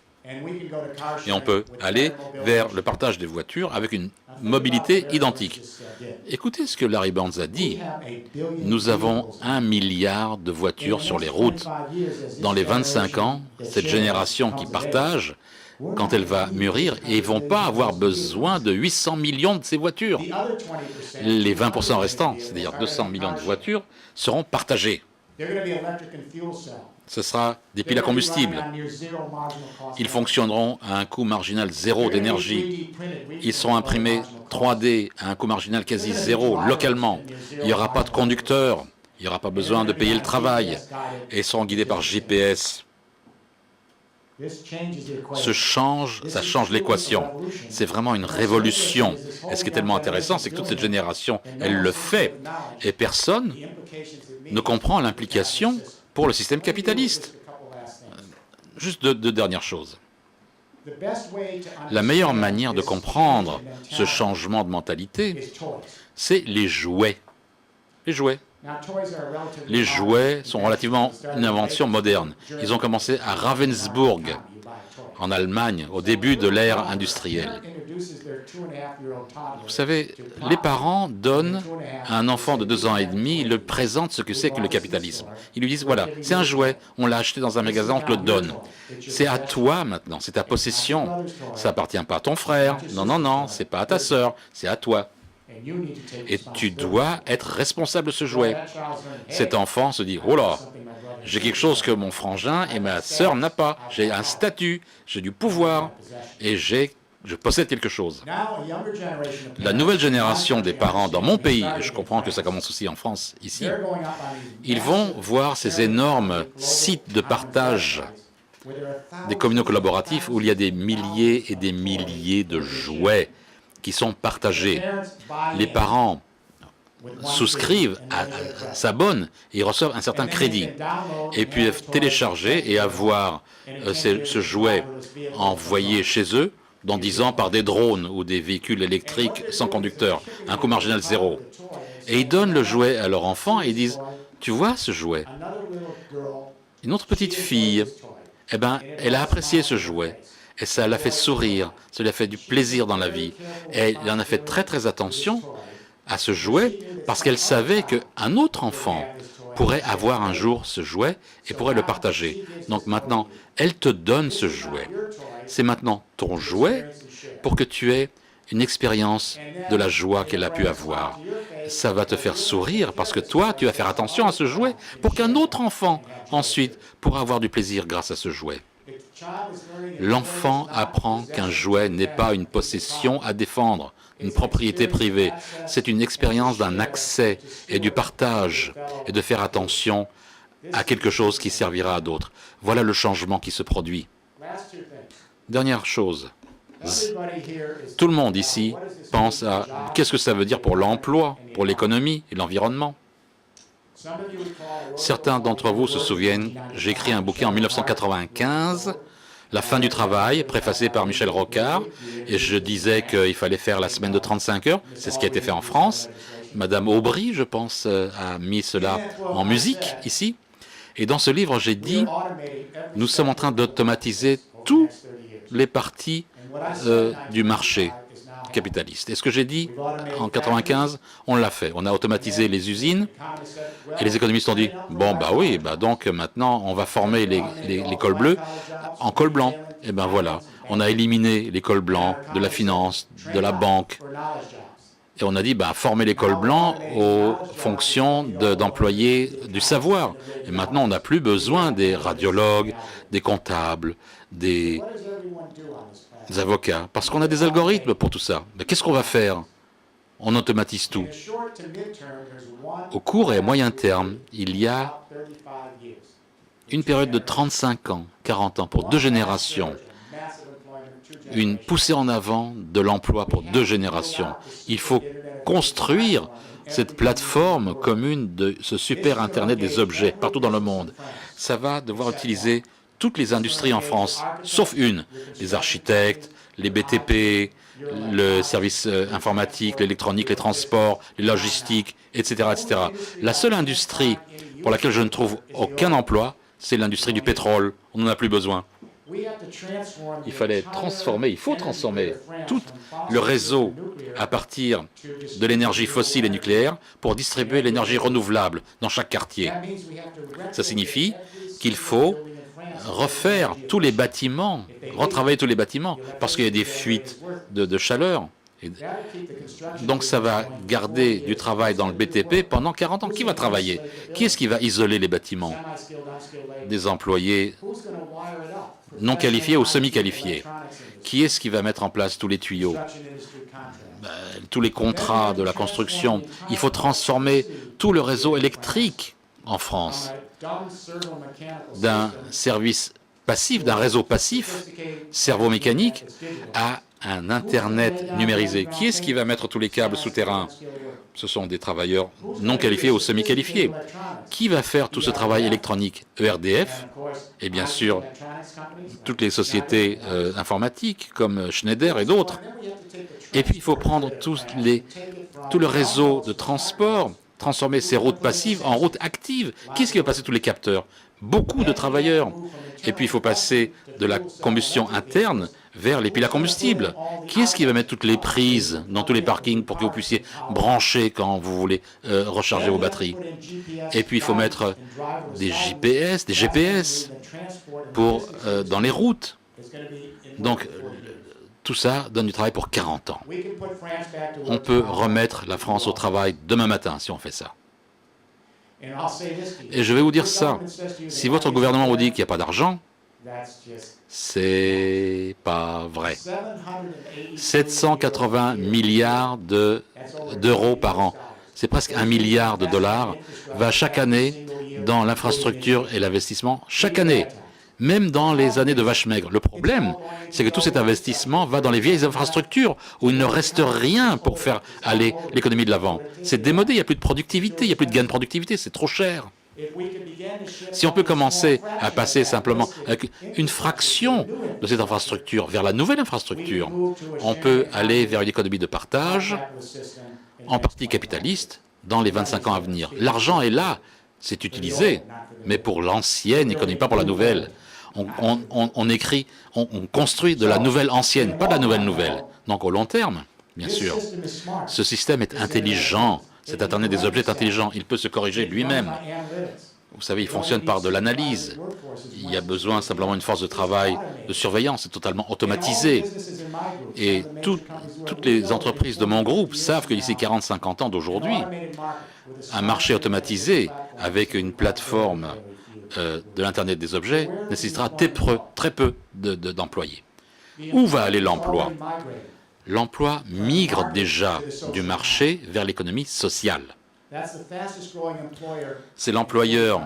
Et on peut aller vers le partage des voitures avec une mobilité identique. Écoutez ce que Larry Burns a dit. Nous avons 1 milliard de voitures sur les routes. Dans les 25 ans, cette génération qui partage, quand elle va mûrir, et ils ne vont pas avoir besoin de 800 millions de ces voitures. Les 20% restants, c'est-à-dire 200 millions de voitures, seront partagées. Ce sera des piles à combustible. Ils fonctionneront à un coût marginal zéro d'énergie. Ils seront imprimés 3D à un coût marginal quasi zéro localement. Il n'y aura pas de conducteur. Il n'y aura pas besoin de payer le travail et ils seront guidés par GPS. Ça change l'équation. C'est vraiment une révolution. Et ce qui est tellement intéressant, c'est que toute cette génération, elle le fait. Et personne ne comprend l'implication pour le système capitaliste. Juste deux dernières choses. La meilleure manière de comprendre ce changement de mentalité, c'est les jouets. Les jouets. Les jouets sont relativement une invention moderne. Ils ont commencé à Ravensburg, en Allemagne, au début de l'ère industrielle. Vous savez, les parents donnent à un enfant de 2 ans et demi, ils le présentent ce que c'est que le capitalisme. Ils lui disent, voilà, c'est un jouet, on l'a acheté dans un magasin, on te le donne. C'est à toi maintenant, c'est ta possession. Ça appartient pas à ton frère, non, non, non, c'est pas à ta sœur, c'est à toi. Et tu dois être responsable de ce jouet. Cet enfant se dit, oh là, j'ai quelque chose que mon frangin et ma sœur n'a pas. J'ai un statut, j'ai du pouvoir et je possède quelque chose. La nouvelle génération des parents dans mon pays, et je comprends que ça commence aussi en France, ici, ils vont voir ces énormes sites de partage des communaux collaboratifs où il y a des milliers et des milliers de jouets qui sont partagés. Les parents souscrivent, s'abonnent et ils reçoivent un certain crédit. Et puis télécharger et avoir ce jouet envoyé chez eux dans 10 ans par des drones ou des véhicules électriques sans conducteur, un coût marginal 0. Et ils donnent le jouet à leur enfant et ils disent, tu vois ce jouet, une autre petite fille, eh ben, elle a apprécié ce jouet. Et ça l'a fait sourire, ça lui a fait du plaisir dans la vie. Et elle en a fait très très attention à ce jouet parce qu'elle savait qu'un autre enfant pourrait avoir un jour ce jouet et pourrait le partager. Donc maintenant, elle te donne ce jouet. C'est maintenant ton jouet pour que tu aies une expérience de la joie qu'elle a pu avoir. Ça va te faire sourire parce que toi, tu vas faire attention à ce jouet pour qu'un autre enfant, ensuite, pourra avoir du plaisir grâce à ce jouet. L'enfant apprend qu'un jouet n'est pas une possession à défendre, une propriété privée. C'est une expérience d'un accès et du partage et de faire attention à quelque chose qui servira à d'autres. Voilà le changement qui se produit. Dernière chose. Tout le monde ici pense à qu'est-ce que ça veut dire pour l'emploi, pour l'économie et l'environnement. Certains d'entre vous se souviennent, j'ai écrit un bouquin en 1995, La fin du travail, préfacé par Michel Rocard, et je disais qu'il fallait faire la semaine de 35 heures, c'est ce qui a été fait en France. Madame Aubry, je pense, a mis cela en musique ici. Et dans ce livre, j'ai dit, nous sommes en train d'automatiser tous les parties du marché capitaliste. Et ce que j'ai dit en 95, on l'a fait. On a automatisé les usines et les économistes ont dit, bon, bah oui, bah donc maintenant on va former les cols bleus en cols blancs. Et ben voilà, on a éliminé les cols blancs de la finance, de la banque. Et on a dit, bah, former les cols blancs aux fonctions d'employés du savoir. Et maintenant, on n'a plus besoin des radiologues, des comptables, des avocats, parce qu'on a des algorithmes pour tout ça. Mais qu'est-ce qu'on va faire? On automatise tout. Au court et à moyen terme, il y a une période de 35 ans, 40 ans, pour 2 générations. Une poussée en avant de l'emploi pour 2 générations. Il faut construire cette plateforme commune de ce super Internet des objets partout dans le monde. Ça va devoir utiliser toutes les industries en France, sauf une, les architectes, les BTP, le service informatique, l'électronique, les transports, les logistiques, etc., etc. La seule industrie pour laquelle je ne trouve aucun emploi, c'est l'industrie du pétrole. On n'en a plus besoin. Il faut transformer tout le réseau à partir de l'énergie fossile et nucléaire pour distribuer l'énergie renouvelable dans chaque quartier. Ça signifie qu'il faut refaire tous les bâtiments, retravailler tous les bâtiments, parce qu'il y a des fuites de chaleur. Et donc ça va garder du travail dans le BTP pendant 40 ans. Qui va travailler? Qui est-ce qui va isoler les bâtiments? Des employés non qualifiés ou semi-qualifiés. Qui est-ce qui va mettre en place tous les tuyaux? tous les contrats de la construction. Il faut transformer tout le réseau électrique en France d'un service passif, d'un réseau passif, cerveau-mécanique, à un Internet numérisé. Qui est-ce qui va mettre tous les câbles souterrains? Ce sont des travailleurs non qualifiés ou semi-qualifiés. Qui va faire tout ce travail électronique? ERDF et bien sûr toutes les sociétés informatiques comme Schneider et d'autres. Et puis il faut prendre tout le réseau de transport, transformer ces routes passives en routes actives. Qui est-ce qui va passer tous les capteurs? Beaucoup de travailleurs. Et puis il faut passer de la combustion interne vers les piles à combustible. Qui est-ce qui va mettre toutes les prises dans tous les parkings pour que vous puissiez brancher quand vous voulez recharger vos batteries? Et puis il faut mettre des GPS dans les routes. Donc tout ça donne du travail pour 40 ans. On peut remettre la France au travail demain matin si on fait ça. Et je vais vous dire ça, si votre gouvernement vous dit qu'il n'y a pas d'argent, c'est pas vrai. 780 milliards d'euros par an, c'est presque 1 milliard de dollars, va chaque année dans l'infrastructure et l'investissement, chaque année, même dans les années de vache maigre. Le problème, c'est que tout cet investissement va dans les vieilles infrastructures où il ne reste rien pour faire aller l'économie de l'avant. C'est démodé, il n'y a plus de productivité, il n'y a plus de gain de productivité, c'est trop cher. Si on peut commencer à passer simplement avec une fraction de cette infrastructure vers la nouvelle infrastructure, on peut aller vers une économie de partage, en partie capitaliste, dans les 25 ans à venir. L'argent est là, c'est utilisé, mais pour l'ancienne économie, pas pour la nouvelle. On construit de la nouvelle ancienne, pas de la nouvelle nouvelle. Donc au long terme, bien sûr, ce système est intelligent. Cet Internet des objets est intelligent. Il peut se corriger lui-même. Vous savez, il fonctionne par de l'analyse. Il y a besoin simplement d'une force de travail, de surveillance. C'est totalement automatisé. Et toutes les entreprises de mon groupe savent que d'ici 40-50 ans d'aujourd'hui, un marché automatisé avec une plateforme de l'Internet des objets nécessitera très peu d'employés. Où va aller l'emploi? L'emploi migre déjà du marché vers l'économie sociale. C'est l'employeur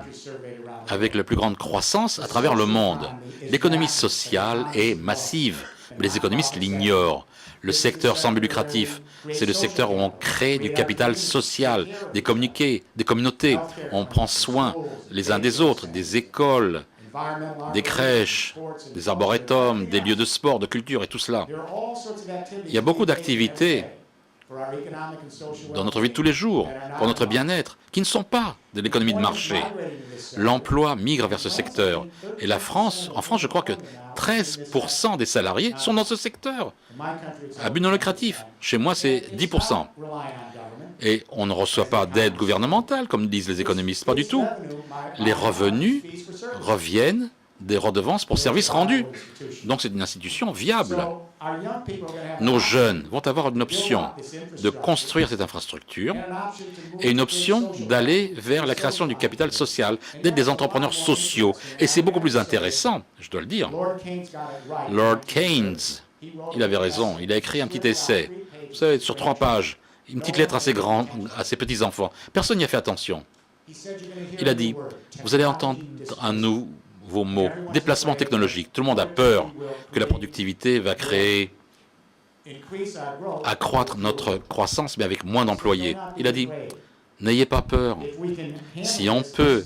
avec la plus grande croissance à travers le monde. L'économie sociale est massive, mais les économistes l'ignorent. Le secteur sans but lucratif, c'est le secteur où on crée du capital social, des communautés. On prend soin les uns des autres, des écoles, des crèches, des arboretums, des lieux de sport, de culture et tout cela. Il y a beaucoup d'activités dans notre vie de tous les jours, pour notre bien-être, qui ne sont pas de l'économie de marché. L'emploi migre vers ce secteur. Et en France, je crois que 13% des salariés sont dans ce secteur, à but non lucratif. Chez moi, c'est 10%. Et on ne reçoit pas d'aide gouvernementale, comme disent les économistes, pas du tout. Les revenus reviennent des redevances pour services rendus. Donc c'est une institution viable. Nos jeunes vont avoir une option de construire cette infrastructure et une option d'aller vers la création du capital social, d'être des entrepreneurs sociaux. Et c'est beaucoup plus intéressant, je dois le dire. Lord Keynes, il avait raison, il a écrit un petit essai, vous savez, sur 3 pages, une petite lettre à ses petits-enfants. Personne n'y a fait attention. Il a dit, vous allez entendre un nouveau mot, déplacement technologique. Tout le monde a peur que la productivité va accroître notre croissance, mais avec moins d'employés. Il a dit, n'ayez pas peur. Si on peut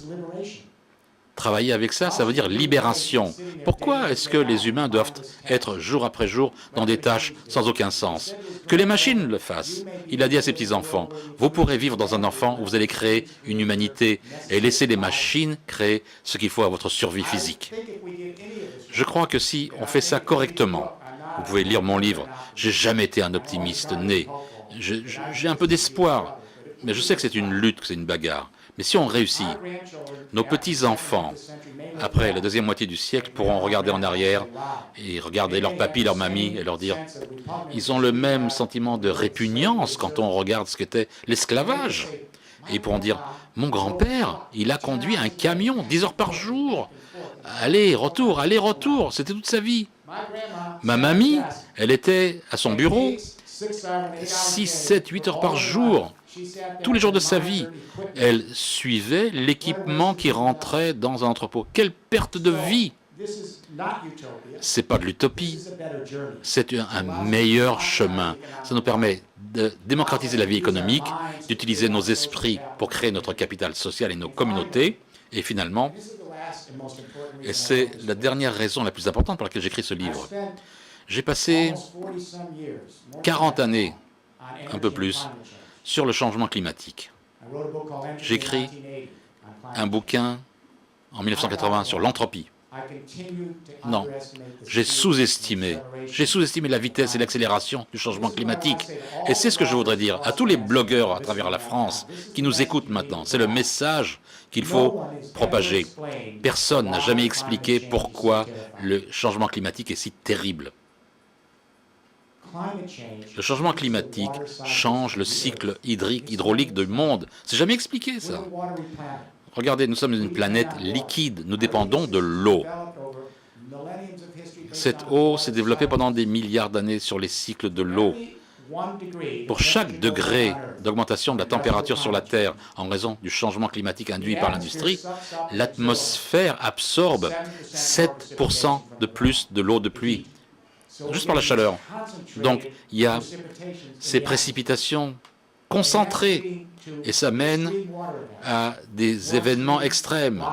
travailler avec ça, ça veut dire libération. Pourquoi est-ce que les humains doivent être jour après jour dans des tâches sans aucun sens? Que les machines le fassent. Il a dit à ses petits-enfants, vous pourrez vivre dans un enfant où vous allez créer une humanité et laisser les machines créer ce qu'il faut à votre survie physique. Je crois que si on fait ça correctement, vous pouvez lire mon livre, j'ai jamais été un optimiste né. J'ai un peu d'espoir, mais je sais que c'est une lutte, que c'est une bagarre. Mais si on réussit, nos petits-enfants, après la deuxième moitié du siècle, pourront regarder en arrière et regarder leur papy, leur mamie et leur dire « Ils ont le même sentiment de répugnance quand on regarde ce qu'était l'esclavage. » Et ils pourront dire « Mon grand-père, il a conduit un camion 10 heures par jour. Aller, retour, c'était toute sa vie. Ma mamie, elle était à son bureau 6, 7, 8 heures par jour, tous les jours de sa vie. Elle suivait l'équipement qui rentrait dans un entrepôt. Quelle perte de vie! Ce n'est pas de l'utopie, c'est un meilleur chemin. Ça nous permet de démocratiser la vie économique, d'utiliser nos esprits pour créer notre capital social et nos communautés. Et finalement, et c'est la dernière raison la plus importante pour laquelle j'écris ce livre, j'ai passé 40 années, un peu plus, sur le changement climatique. J'ai écrit un bouquin en 1980 sur l'entropie. Non, j'ai sous-estimé la vitesse et l'accélération du changement climatique. Et c'est ce que je voudrais dire à tous les blogueurs à travers la France qui nous écoutent maintenant. C'est le message qu'il faut propager. Personne n'a jamais expliqué pourquoi le changement climatique est si terrible. Le changement climatique change le cycle hydraulique du monde. C'est jamais expliqué, ça. Regardez, nous sommes une planète liquide, nous dépendons de l'eau. Cette eau s'est développée pendant des milliards d'années sur les cycles de l'eau. Pour chaque degré d'augmentation de la température sur la Terre en raison du changement climatique induit par l'industrie, l'atmosphère absorbe 7% de plus de l'eau de pluie, juste par la chaleur. Donc, il y a ces précipitations concentrées et ça mène à des événements extrêmes.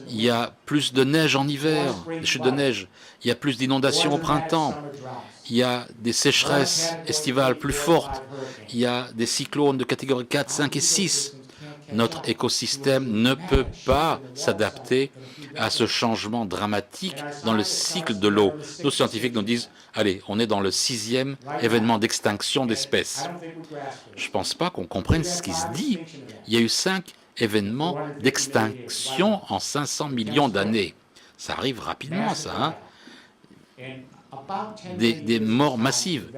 Il y a plus de neige en hiver, des chutes de neige. Il y a plus d'inondations au printemps. Il y a des sécheresses estivales plus fortes. Il y a des cyclones de catégorie 4, 5 et 6. Notre écosystème ne peut pas s'adapter à ce changement dramatique dans le cycle de l'eau. Nos scientifiques nous disent, allez, on est dans le 6e événement d'extinction d'espèces. Je ne pense pas qu'on comprenne ce qui se dit. Il y a eu 5 événements d'extinction en 500 millions d'années. Ça arrive rapidement, ça, hein? Des morts massives.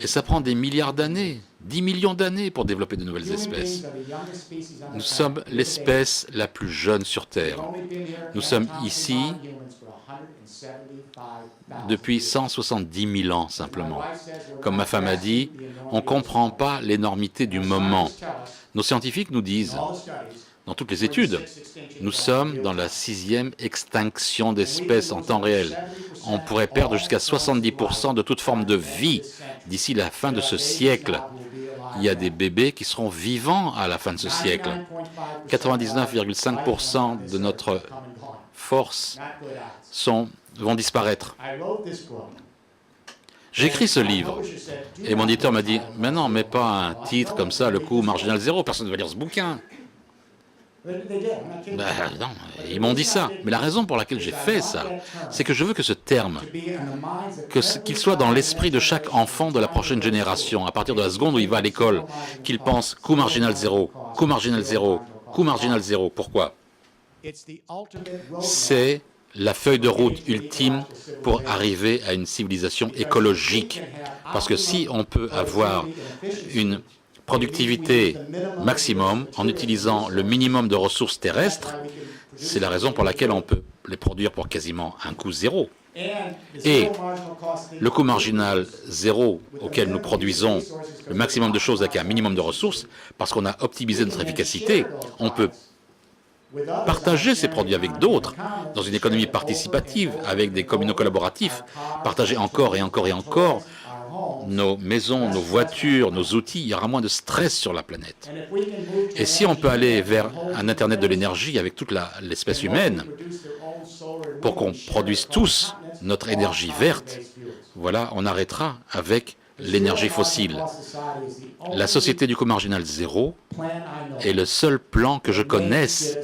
Et ça prend des milliards d'années, 10 millions d'années pour développer de nouvelles espèces. Nous sommes l'espèce la plus jeune sur Terre. Nous sommes ici depuis 170 000 ans simplement. Comme ma femme a dit, on ne comprend pas l'énormité du moment. Nos scientifiques nous disent, dans toutes les études, nous sommes dans la 6e extinction d'espèces en temps réel. On pourrait perdre jusqu'à 70% de toute forme de vie d'ici la fin de ce siècle. Il y a des bébés qui seront vivants à la fin de ce siècle. 99,5% de notre force vont disparaître. J'écris ce livre et mon éditeur m'a dit « Mais non, mets pas un titre comme ça, le coût marginal zéro, personne ne va lire ce bouquin ». Non, ils m'ont dit ça. Mais la raison pour laquelle j'ai fait ça, c'est que je veux que ce terme, qu'il soit dans l'esprit de chaque enfant de la prochaine génération, à partir de la seconde où il va à l'école, qu'il pense coût marginal zéro, coût marginal zéro, coût marginal zéro. Pourquoi? C'est la feuille de route ultime pour arriver à une civilisation écologique. Parce que si on peut avoir une productivité maximum en utilisant le minimum de ressources terrestres, c'est la raison pour laquelle on peut les produire pour quasiment un coût zéro. Et le coût marginal zéro auquel nous produisons le maximum de choses avec un minimum de ressources, parce qu'on a optimisé notre efficacité, on peut partager ces produits avec d'autres dans une économie participative, avec des communaux collaboratifs, partager encore et encore et encore nos maisons, nos voitures, nos outils, il y aura moins de stress sur la planète. Et si on peut aller vers un Internet de l'énergie avec toute l'espèce humaine, pour qu'on produise tous notre énergie verte, voilà, on arrêtera avec l'énergie fossile. La société du coût marginal zéro est le seul plan que je connaisse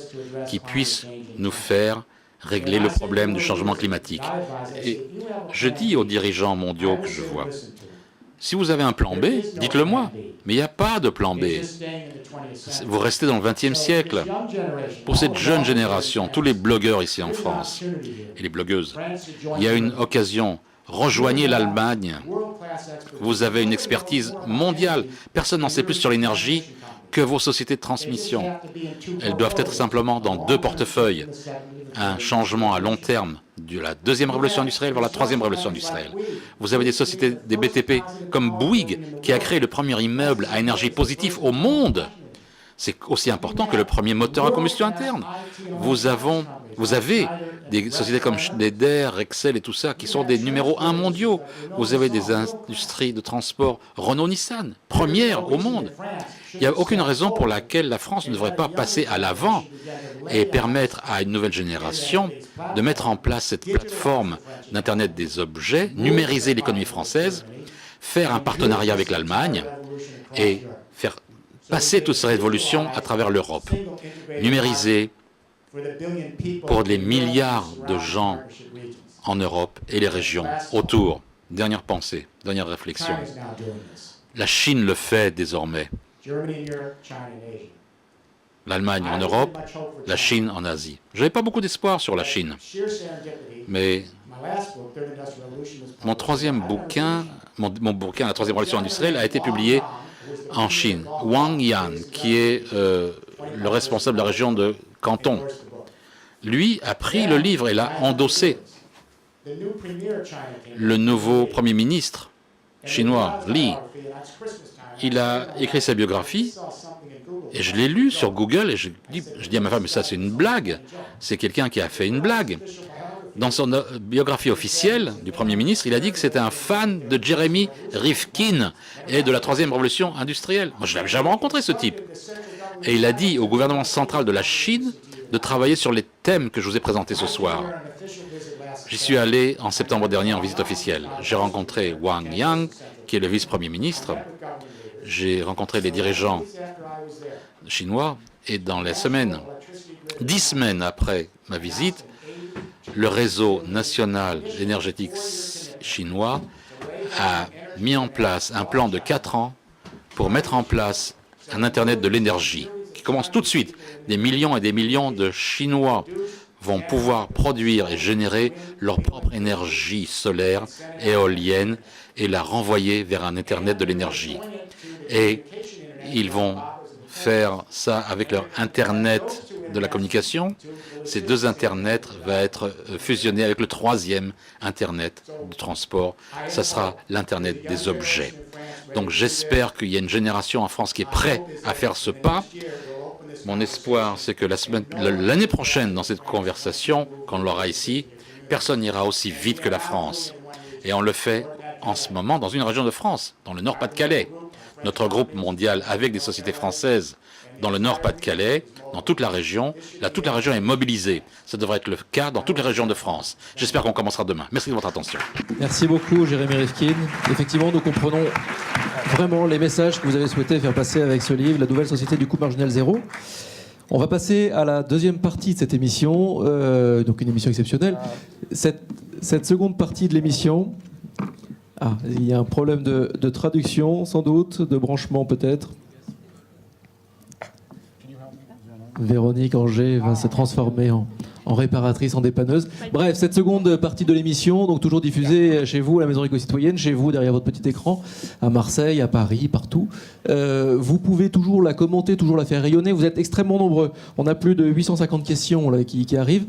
qui puisse nous faire régler le problème du changement climatique. Et je dis aux dirigeants mondiaux que je vois, si vous avez un plan B, dites-le moi. Mais il n'y a pas de plan B. Vous restez dans le XXe siècle. Pour cette jeune génération, tous les blogueurs ici en France et les blogueuses, il y a une occasion. Rejoignez l'Allemagne. Vous avez une expertise mondiale. Personne n'en sait plus sur l'énergie que vos sociétés de transmission. Elles doivent être simplement dans 2 portefeuilles. Un changement à long terme de la deuxième révolution industrielle vers la troisième révolution industrielle. Vous avez des sociétés, des BTP comme Bouygues, qui a créé le premier immeuble à énergie positive au monde. C'est aussi important que le premier moteur à combustion interne. Vous avez des sociétés comme Schneider, Rexel et tout ça, qui sont des numéros 1 mondiaux. Vous avez des industries de transport Renault-Nissan, premières au monde. Il n'y a aucune raison pour laquelle la France ne devrait pas passer à l'avant et permettre à une nouvelle génération de mettre en place cette plateforme d'Internet des objets, numériser l'économie française, faire un partenariat avec l'Allemagne et faire passer toute cette révolution à travers l'Europe. Numériser pour les milliards de gens en Europe et les régions autour. Dernière pensée, dernière réflexion. La Chine le fait désormais. L'Allemagne en Europe, la Chine en Asie. Je n'avais pas beaucoup d'espoir sur la Chine. Mais mon troisième bouquin, mon bouquin, La troisième révolution industrielle, a été publié en Chine. Wang Yan, qui est le responsable de la région de Canton, lui a pris le livre et l'a endossé. Le nouveau Premier ministre chinois, Li, il a écrit sa biographie et je l'ai lu sur Google et je dis à ma femme, mais ça c'est une blague, c'est quelqu'un qui a fait une blague. Dans son biographie officielle du Premier ministre, il a dit que c'était un fan de Jeremy Rifkin et de la troisième révolution industrielle. Moi, je n'avais jamais rencontré ce type. Et il a dit au gouvernement central de la Chine de travailler sur les thèmes que je vous ai présentés ce soir. J'y suis allé en septembre dernier en visite officielle. J'ai rencontré Wang Yang, qui est le vice-premier ministre. J'ai rencontré les dirigeants chinois et dans les semaines, 10 semaines après ma visite, le réseau national énergétique chinois a mis en place un plan de 4 ans pour mettre en place un Internet de l'énergie qui commence tout de suite. Des millions et des millions de Chinois vont pouvoir produire et générer leur propre énergie solaire, éolienne et la renvoyer vers un Internet de l'énergie. Et ils vont faire ça avec leur Internet de la communication. Ces deux Internets vont être fusionnés avec le troisième Internet de transport. Ça sera l'Internet des objets. Donc j'espère qu'il y a une génération en France qui est prête à faire ce pas. Mon espoir, c'est que l'année prochaine, dans cette conversation, qu'on l'aura ici, personne n'ira aussi vite que la France. Et on le fait en ce moment dans une région de France, dans le Nord-Pas-de-Calais. Notre groupe mondial avec des sociétés françaises dans le Nord-Pas-de-Calais, dans toute la région. Là, toute la région est mobilisée. Ça devrait être le cas dans toutes les régions de France. J'espère qu'on commencera demain. Merci de votre attention. Merci beaucoup, Jérémy Rifkin. Effectivement, nous comprenons vraiment les messages que vous avez souhaité faire passer avec ce livre, La nouvelle société du coût marginal zéro. On va passer à la deuxième partie de cette émission, donc une émission exceptionnelle. Cette seconde partie de l'émission... Ah, il y a un problème de traduction, sans doute, de branchement peut-être. Véronique Angers va se transformer en réparatrice, en dépanneuse. Bref, cette seconde partie de l'émission, donc toujours diffusée chez vous, à la Maison éco-citoyenne, chez vous, derrière votre petit écran, à Marseille, à Paris, partout. Vous pouvez toujours la commenter, toujours la faire rayonner. Vous êtes extrêmement nombreux. On a plus de 850 questions là, qui arrivent.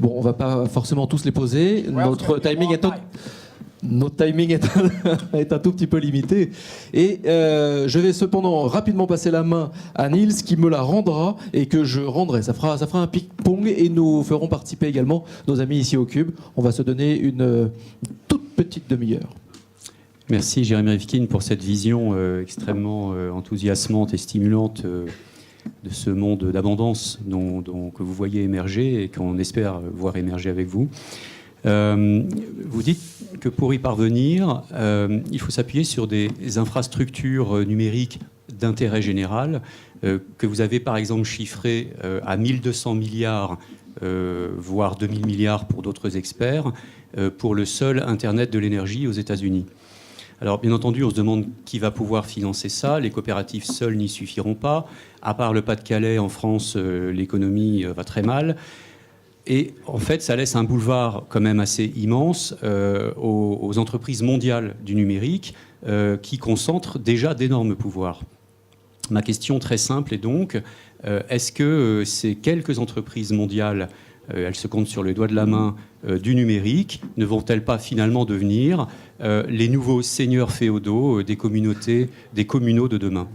Bon, on ne va pas forcément tous les poser. Notre timing est un tout petit peu limité. Et je vais cependant rapidement passer la main à Niels qui me la rendra et que je rendrai. Ça fera un ping-pong et nous ferons participer également nos amis ici au Cube. On va se donner une toute petite demi-heure. Merci Jérémy Rifkin pour cette vision extrêmement enthousiasmante et stimulante de ce monde d'abondance que vous voyez émerger et qu'on espère voir émerger avec vous. Vous dites que pour y parvenir, il faut s'appuyer sur des infrastructures numériques d'intérêt général que vous avez par exemple chiffrées à 1200 milliards, voire 2000 milliards pour d'autres experts, pour le seul Internet de l'énergie aux États-Unis. Alors bien entendu, on se demande qui va pouvoir financer ça. Les coopératives seules n'y suffiront pas. À part le Pas-de-Calais, en France, l'économie va très mal. Et en fait, ça laisse un boulevard quand même assez immense aux entreprises mondiales du numérique qui concentrent déjà d'énormes pouvoirs. Ma question très simple est donc, Est-ce que ces quelques entreprises mondiales, elles se comptent sur les doigts de la main du numérique, ne vont-elles pas finalement devenir les nouveaux seigneurs féodaux des communautés, des communaux de demain?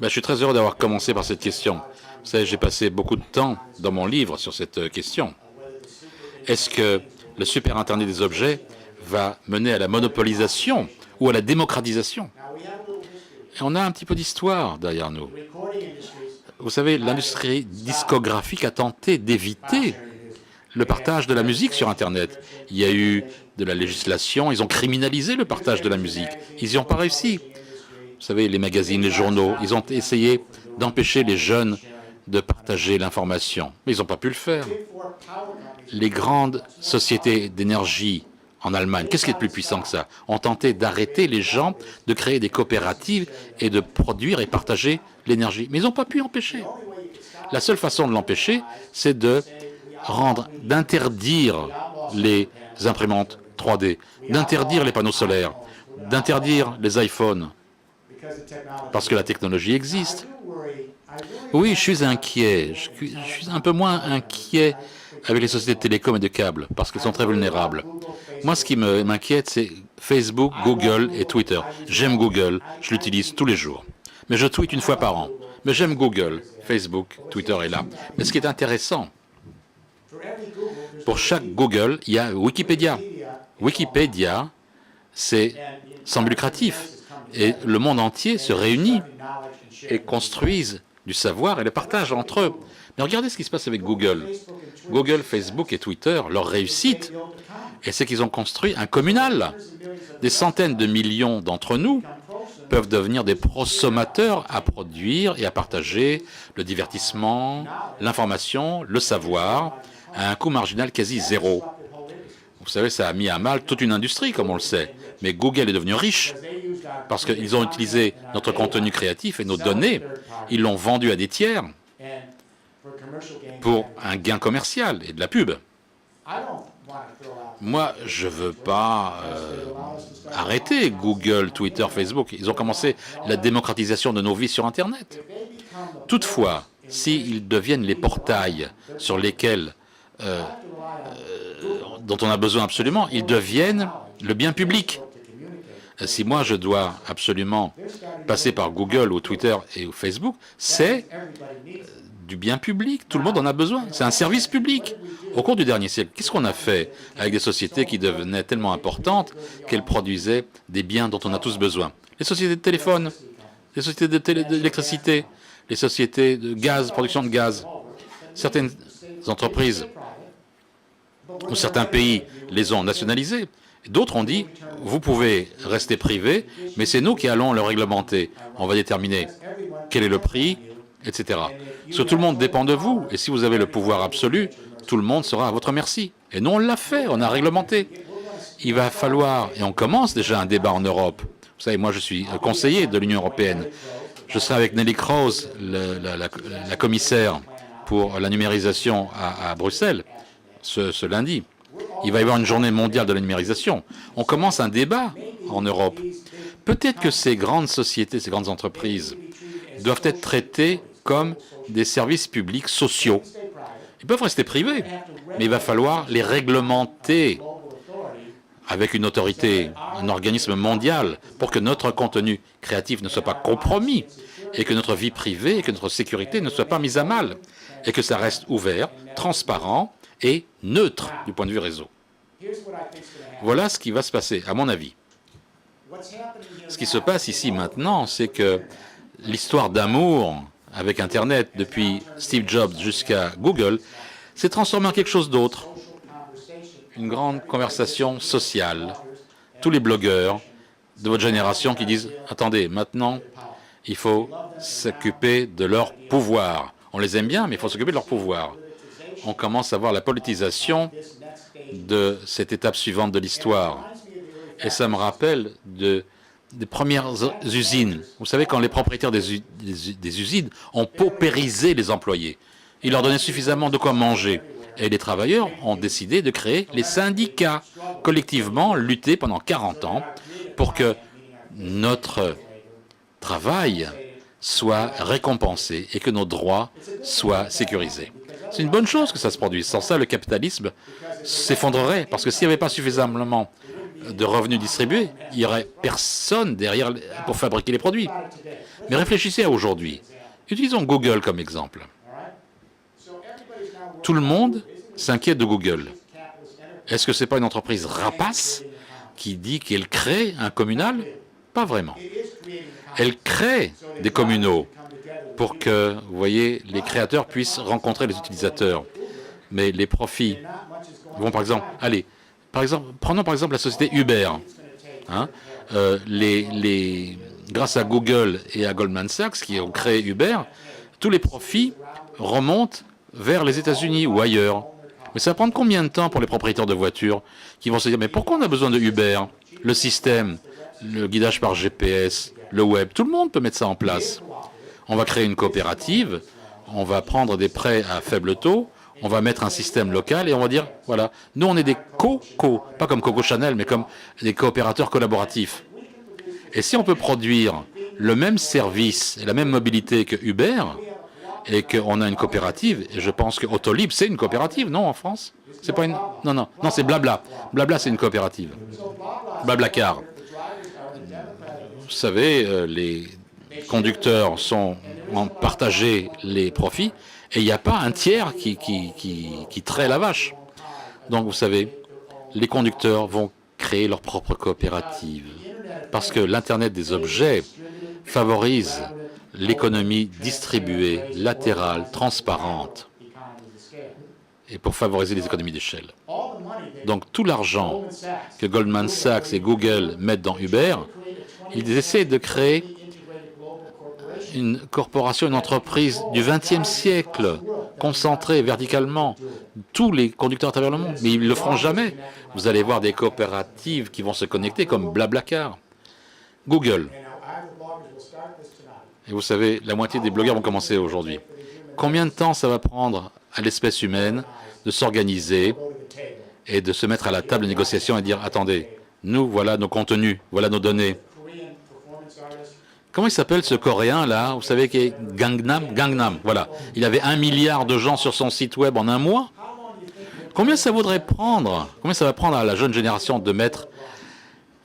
Je suis très heureux d'avoir commencé par cette question. Vous savez, j'ai passé beaucoup de temps dans mon livre sur cette question. Est-ce que le super Internet des objets va mener à la monopolisation ou à la démocratisation? Et on a un petit peu d'histoire derrière nous. Vous savez, l'industrie discographique a tenté d'éviter le partage de la musique sur Internet. Il y a eu de la législation, ils ont criminalisé le partage de la musique. Ils n'y ont pas réussi. Vous savez, les magazines, les journaux, ils ont essayé d'empêcher les jeunes de partager l'information. Mais ils n'ont pas pu le faire. Les grandes sociétés d'énergie en Allemagne, qu'est-ce qui est de plus puissant que ça? Ont tenté d'arrêter les gens de créer des coopératives et de produire et partager l'énergie. Mais ils n'ont pas pu empêcher. La seule façon de l'empêcher, c'est d'interdire les imprimantes 3D, d'interdire les panneaux solaires, d'interdire les iPhones, parce que la technologie existe. Oui, je suis inquiet. Je suis un peu moins inquiet avec les sociétés de télécom et de câbles, parce qu'elles sont très vulnérables. Moi, ce qui m'inquiète, c'est Facebook, Google et Twitter. J'aime Google, je l'utilise tous les jours. Mais je tweete une fois par an. Mais j'aime Google, Facebook, Twitter est là. Mais ce qui est intéressant, pour chaque Google, il y a Wikipédia. Wikipédia, c'est sans but lucratif. Et le monde entier se réunit et construisent du savoir et le partagent entre eux. Mais regardez ce qui se passe avec Google. Google, Facebook et Twitter, leur réussite, et c'est qu'ils ont construit un communal. Des centaines de millions d'entre nous peuvent devenir des prosommateurs à produire et à partager le divertissement, l'information, le savoir, à un coût marginal quasi zéro. Vous savez, ça a mis à mal toute une industrie, comme on le sait. Mais Google est devenu riche parce qu'ils ont utilisé notre contenu créatif et nos données. Ils l'ont vendu à des tiers pour un gain commercial et de la pub. Moi, je ne veux pas arrêter Google, Twitter, Facebook. Ils ont commencé la démocratisation de nos vies sur Internet. Toutefois, s'ils deviennent les portails sur lesquels dont on a besoin absolument, ils deviennent le bien public. Si moi je dois absolument passer par Google ou Twitter et ou Facebook, c'est du bien public. Tout le monde en a besoin. C'est un service public. Au cours du dernier siècle, qu'est-ce qu'on a fait avec des sociétés qui devenaient tellement importantes qu'elles produisaient des biens dont on a tous besoin? Les sociétés de téléphone, les sociétés d'électricité, les sociétés de gaz, production de gaz. Certaines entreprises ou certains pays les ont nationalisés. D'autres ont dit, vous pouvez rester privé, mais c'est nous qui allons le réglementer. On va déterminer quel est le prix, etc. Parce que tout le monde dépend de vous, et si vous avez le pouvoir absolu, tout le monde sera à votre merci. Et nous, on l'a fait, on a réglementé. Il va falloir, et on commence déjà un débat en Europe. Vous savez, moi je suis conseiller de l'Union européenne. Je serai avec Nelly Kroes, la commissaire pour la numérisation à Bruxelles, ce lundi. Il va y avoir une journée mondiale de la numérisation. On commence un débat en Europe. Peut-être que ces grandes sociétés, ces grandes entreprises doivent être traitées comme des services publics sociaux. Ils peuvent rester privés, mais il va falloir les réglementer avec une autorité, un organisme mondial, pour que notre contenu créatif ne soit pas compromis, et que notre vie privée et que notre sécurité ne soient pas mises à mal, et que ça reste ouvert, transparent et neutre du point de vue réseau. Voilà ce qui va se passer, à mon avis. Ce qui se passe ici maintenant, c'est que l'histoire d'amour avec Internet, depuis Steve Jobs jusqu'à Google, s'est transformée en quelque chose d'autre. Une grande conversation sociale. Tous les blogueurs de votre génération qui disent « Attendez, maintenant, il faut s'occuper de leur pouvoir. » On les aime bien, mais il faut s'occuper de leur pouvoir. On commence à voir la politisation de cette étape suivante de l'histoire. Et ça me rappelle des premières usines. Vous savez, quand les propriétaires des usines ont paupérisé les employés, ils leur donnaient suffisamment de quoi manger. Et les travailleurs ont décidé de créer les syndicats, collectivement lutter pendant 40 ans pour que notre travail soit récompensé et que nos droits soient sécurisés. C'est une bonne chose que ça se produise. Sans ça, le capitalisme s'effondrerait, parce que s'il n'y avait pas suffisamment de revenus distribués, il n'y aurait personne derrière pour fabriquer les produits. Mais réfléchissez à aujourd'hui. Utilisons Google comme exemple. Tout le monde s'inquiète de Google. Est-ce que ce n'est pas une entreprise rapace qui dit qu'elle crée un communal? Pas vraiment. Elle crée des communaux pour que, vous voyez, les créateurs puissent rencontrer les utilisateurs. Mais les profits vont, par exemple, prenons par exemple la société Uber. Hein, grâce à Google et à Goldman Sachs qui ont créé Uber, tous les profits remontent vers les États-Unis ou ailleurs. Mais ça va prendre combien de temps pour les propriétaires de voitures qui vont se dire « Mais pourquoi on a besoin de Uber ?» Le système, le guidage par GPS, le web, tout le monde peut mettre ça en place. On va créer une coopérative, on va prendre des prêts à faible taux, on va mettre un système local et on va dire « Voilà, nous on est des pas comme Coco Chanel, mais comme des coopérateurs collaboratifs. » Et si on peut produire le même service et la même mobilité que Uber, et qu'on a une coopérative, et je pense que Autolib, c'est une coopérative, non, en France? C'est pas une... Non, c'est Blabla. Blabla, c'est une coopérative. Blablacar. Vous savez, les conducteurs ont partagé les profits, et il n'y a pas un tiers qui traite la vache. Donc, vous savez, les conducteurs vont créer leur propre coopérative, parce que l'Internet des objets favorise l'économie distribuée, latérale, transparente, et pour favoriser les économies d'échelle. Donc tout l'argent que Goldman Sachs et Google mettent dans Uber, ils essaient de créer une corporation, une entreprise du XXe siècle, concentrée verticalement, tous les conducteurs à travers le monde, mais ils ne le feront jamais. Vous allez voir des coopératives qui vont se connecter comme Blablacar, Google. Et vous savez, la moitié des blogueurs vont commencer aujourd'hui. Combien de temps ça va prendre à l'espèce humaine de s'organiser et de se mettre à la table de négociation et dire « Attendez, nous, voilà nos contenus, voilà nos données. » Comment il s'appelle ce Coréen, là? Vous savez, qui est Gangnam, voilà. Il avait 1 milliard de gens sur son site web en un mois. Combien ça va prendre à la jeune génération de mettre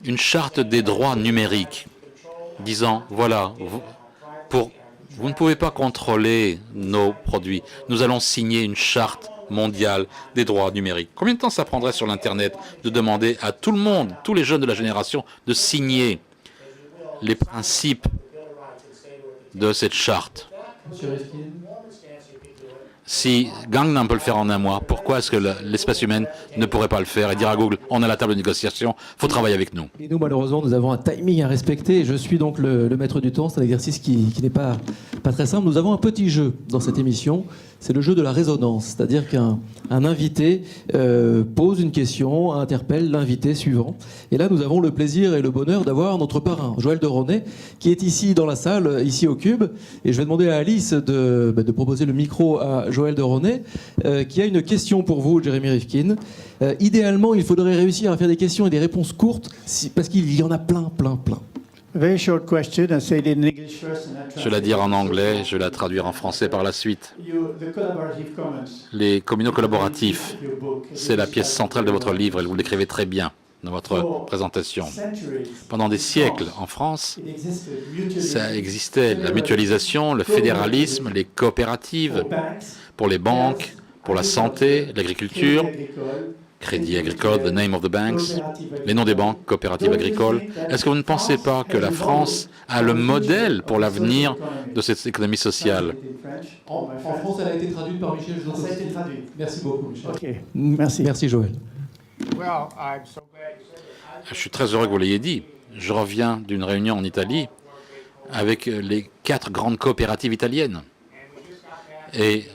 une charte des droits numériques disant « Voilà, vous ne pouvez pas contrôler nos produits. Nous allons signer une charte mondiale des droits numériques. » Combien de temps ça prendrait sur l'Internet de demander à tout le monde, tous les jeunes de la génération, de signer les principes de cette charte? Si Gangnam peut le faire en un mois, pourquoi est-ce que l'espèce humaine ne pourrait pas le faire et dire à Google, on a la table de négociation, il faut travailler avec nous? Et nous, malheureusement, nous avons un timing à respecter. Je suis donc le maître du temps. C'est un exercice qui n'est pas très simple. Nous avons un petit jeu dans cette émission. C'est le jeu de la résonance. C'est-à-dire qu'un invité pose une question, interpelle l'invité suivant. Et là, nous avons le plaisir et le bonheur d'avoir notre parrain, Joël de Ronet, qui est ici dans la salle, ici au Cube. Et je vais demander à Alice de proposer le micro à Joël de Ronet, qui a une question pour vous, Jérémy Rifkin. Idéalement, il faudrait réussir à faire des questions et des réponses courtes, parce qu'il y en a plein. Very short question. I say it in English first and Je vais la dire en anglais, je vais la traduire en français par la suite. The collaborative commons. Les communaux collaboratifs, c'est la pièce centrale de votre livre et vous le décrivez très bien dans votre présentation. Pendant des siècles, en France, ça existait, la mutualisation, le fédéralisme, les coopératives pour les banques, pour la santé, l'agriculture, Crédit Agricole, the name of the banks, les noms des banques, coopératives agricoles. Est-ce que vous ne pensez pas que la France a le modèle pour l'avenir de cette économie sociale? En France, elle a été traduite par Michel Jodot. Ça a été traduit. Merci beaucoup, Michel. Okay. Merci. Merci, Joël. Je suis très heureux que vous l'ayez dit. Je reviens d'une réunion en Italie avec les 4 grandes coopératives italiennes. Et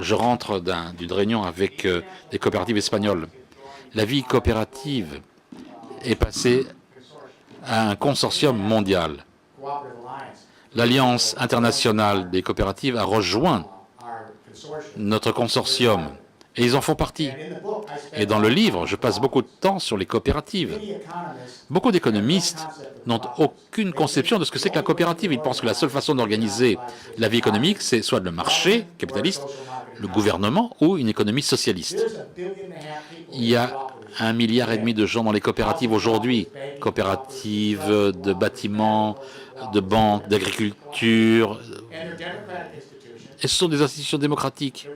je rentre d'une réunion avec des coopératives espagnoles. La vie coopérative est passée à un consortium mondial. L'Alliance internationale des coopératives a rejoint notre consortium Et ils en font partie. Et dans le livre, je passe beaucoup de temps sur les coopératives. Beaucoup d'économistes n'ont aucune conception de ce que c'est que la coopérative. Ils pensent que la seule façon d'organiser la vie économique, c'est soit le marché capitaliste, le gouvernement ou une économie socialiste. Il y a 1,5 milliard de gens dans les coopératives aujourd'hui. Coopératives de bâtiments, de banques, d'agriculture. Et ce sont des institutions démocratiques.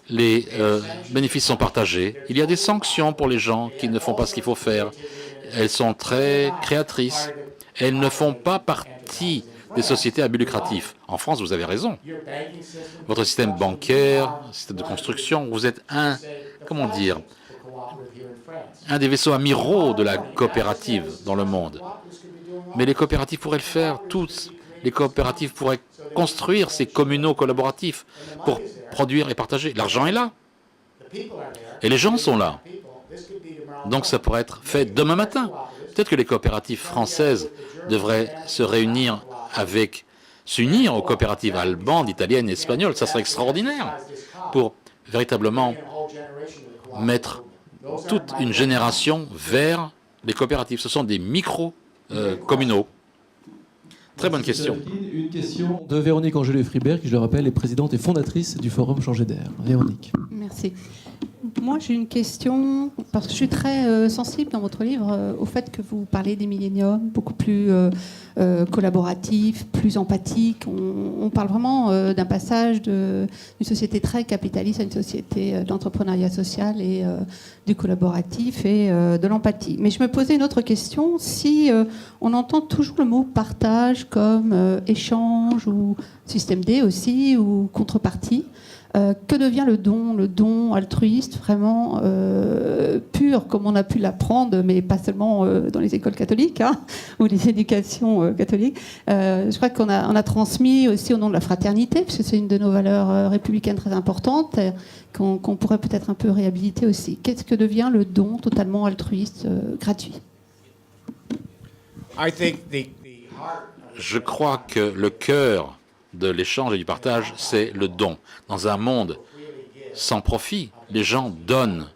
Les bénéfices sont partagés. Il y a des sanctions pour les gens qui ne font pas ce qu'il faut faire. Elles sont très créatrices. Elles ne font pas partie des sociétés à but lucratif. En France, vous avez raison. Votre système bancaire, système de construction, vous êtes un des vaisseaux amiraux de la coopérative dans le monde. Mais les coopératives pourraient le faire toutes. Les coopératives pourraient construire ces communaux collaboratifs pour produire et partager. L'argent est là. Et les gens sont là. Donc ça pourrait être fait demain matin. Peut-être que les coopératives françaises devraient s'unir aux coopératives allemandes, italiennes, espagnoles. Ça serait extraordinaire pour véritablement mettre toute une génération vers les coopératives. Ce sont des micro-communaux. Très bonne question. Une question de Véronique Angélé-Fribert, qui, je le rappelle, est présidente et fondatrice du Forum Changer d'air. Véronique. Merci. Moi, j'ai une question, parce que je suis très sensible dans votre livre au fait que vous parlez des milléniums, beaucoup plus collaboratifs, plus empathiques. On parle vraiment d'un passage d'une société très capitaliste à une société d'entrepreneuriat social et du collaboratif et de l'empathie. Mais je me posais une autre question. Si on entend toujours le mot partage comme échange ou système D aussi, ou contrepartie, que devient le don altruiste, vraiment pur, comme on a pu l'apprendre, mais pas seulement dans les écoles catholiques ou les éducations catholiques. Je crois qu'on a transmis aussi au nom de la fraternité, parce que c'est une de nos valeurs républicaines très importantes, qu'on pourrait peut-être un peu réhabiliter aussi. Qu'est-ce que devient le don totalement altruiste, gratuit ? Je crois que le cœur de l'échange et du partage, c'est le don. Dans un monde sans profit, les gens donnent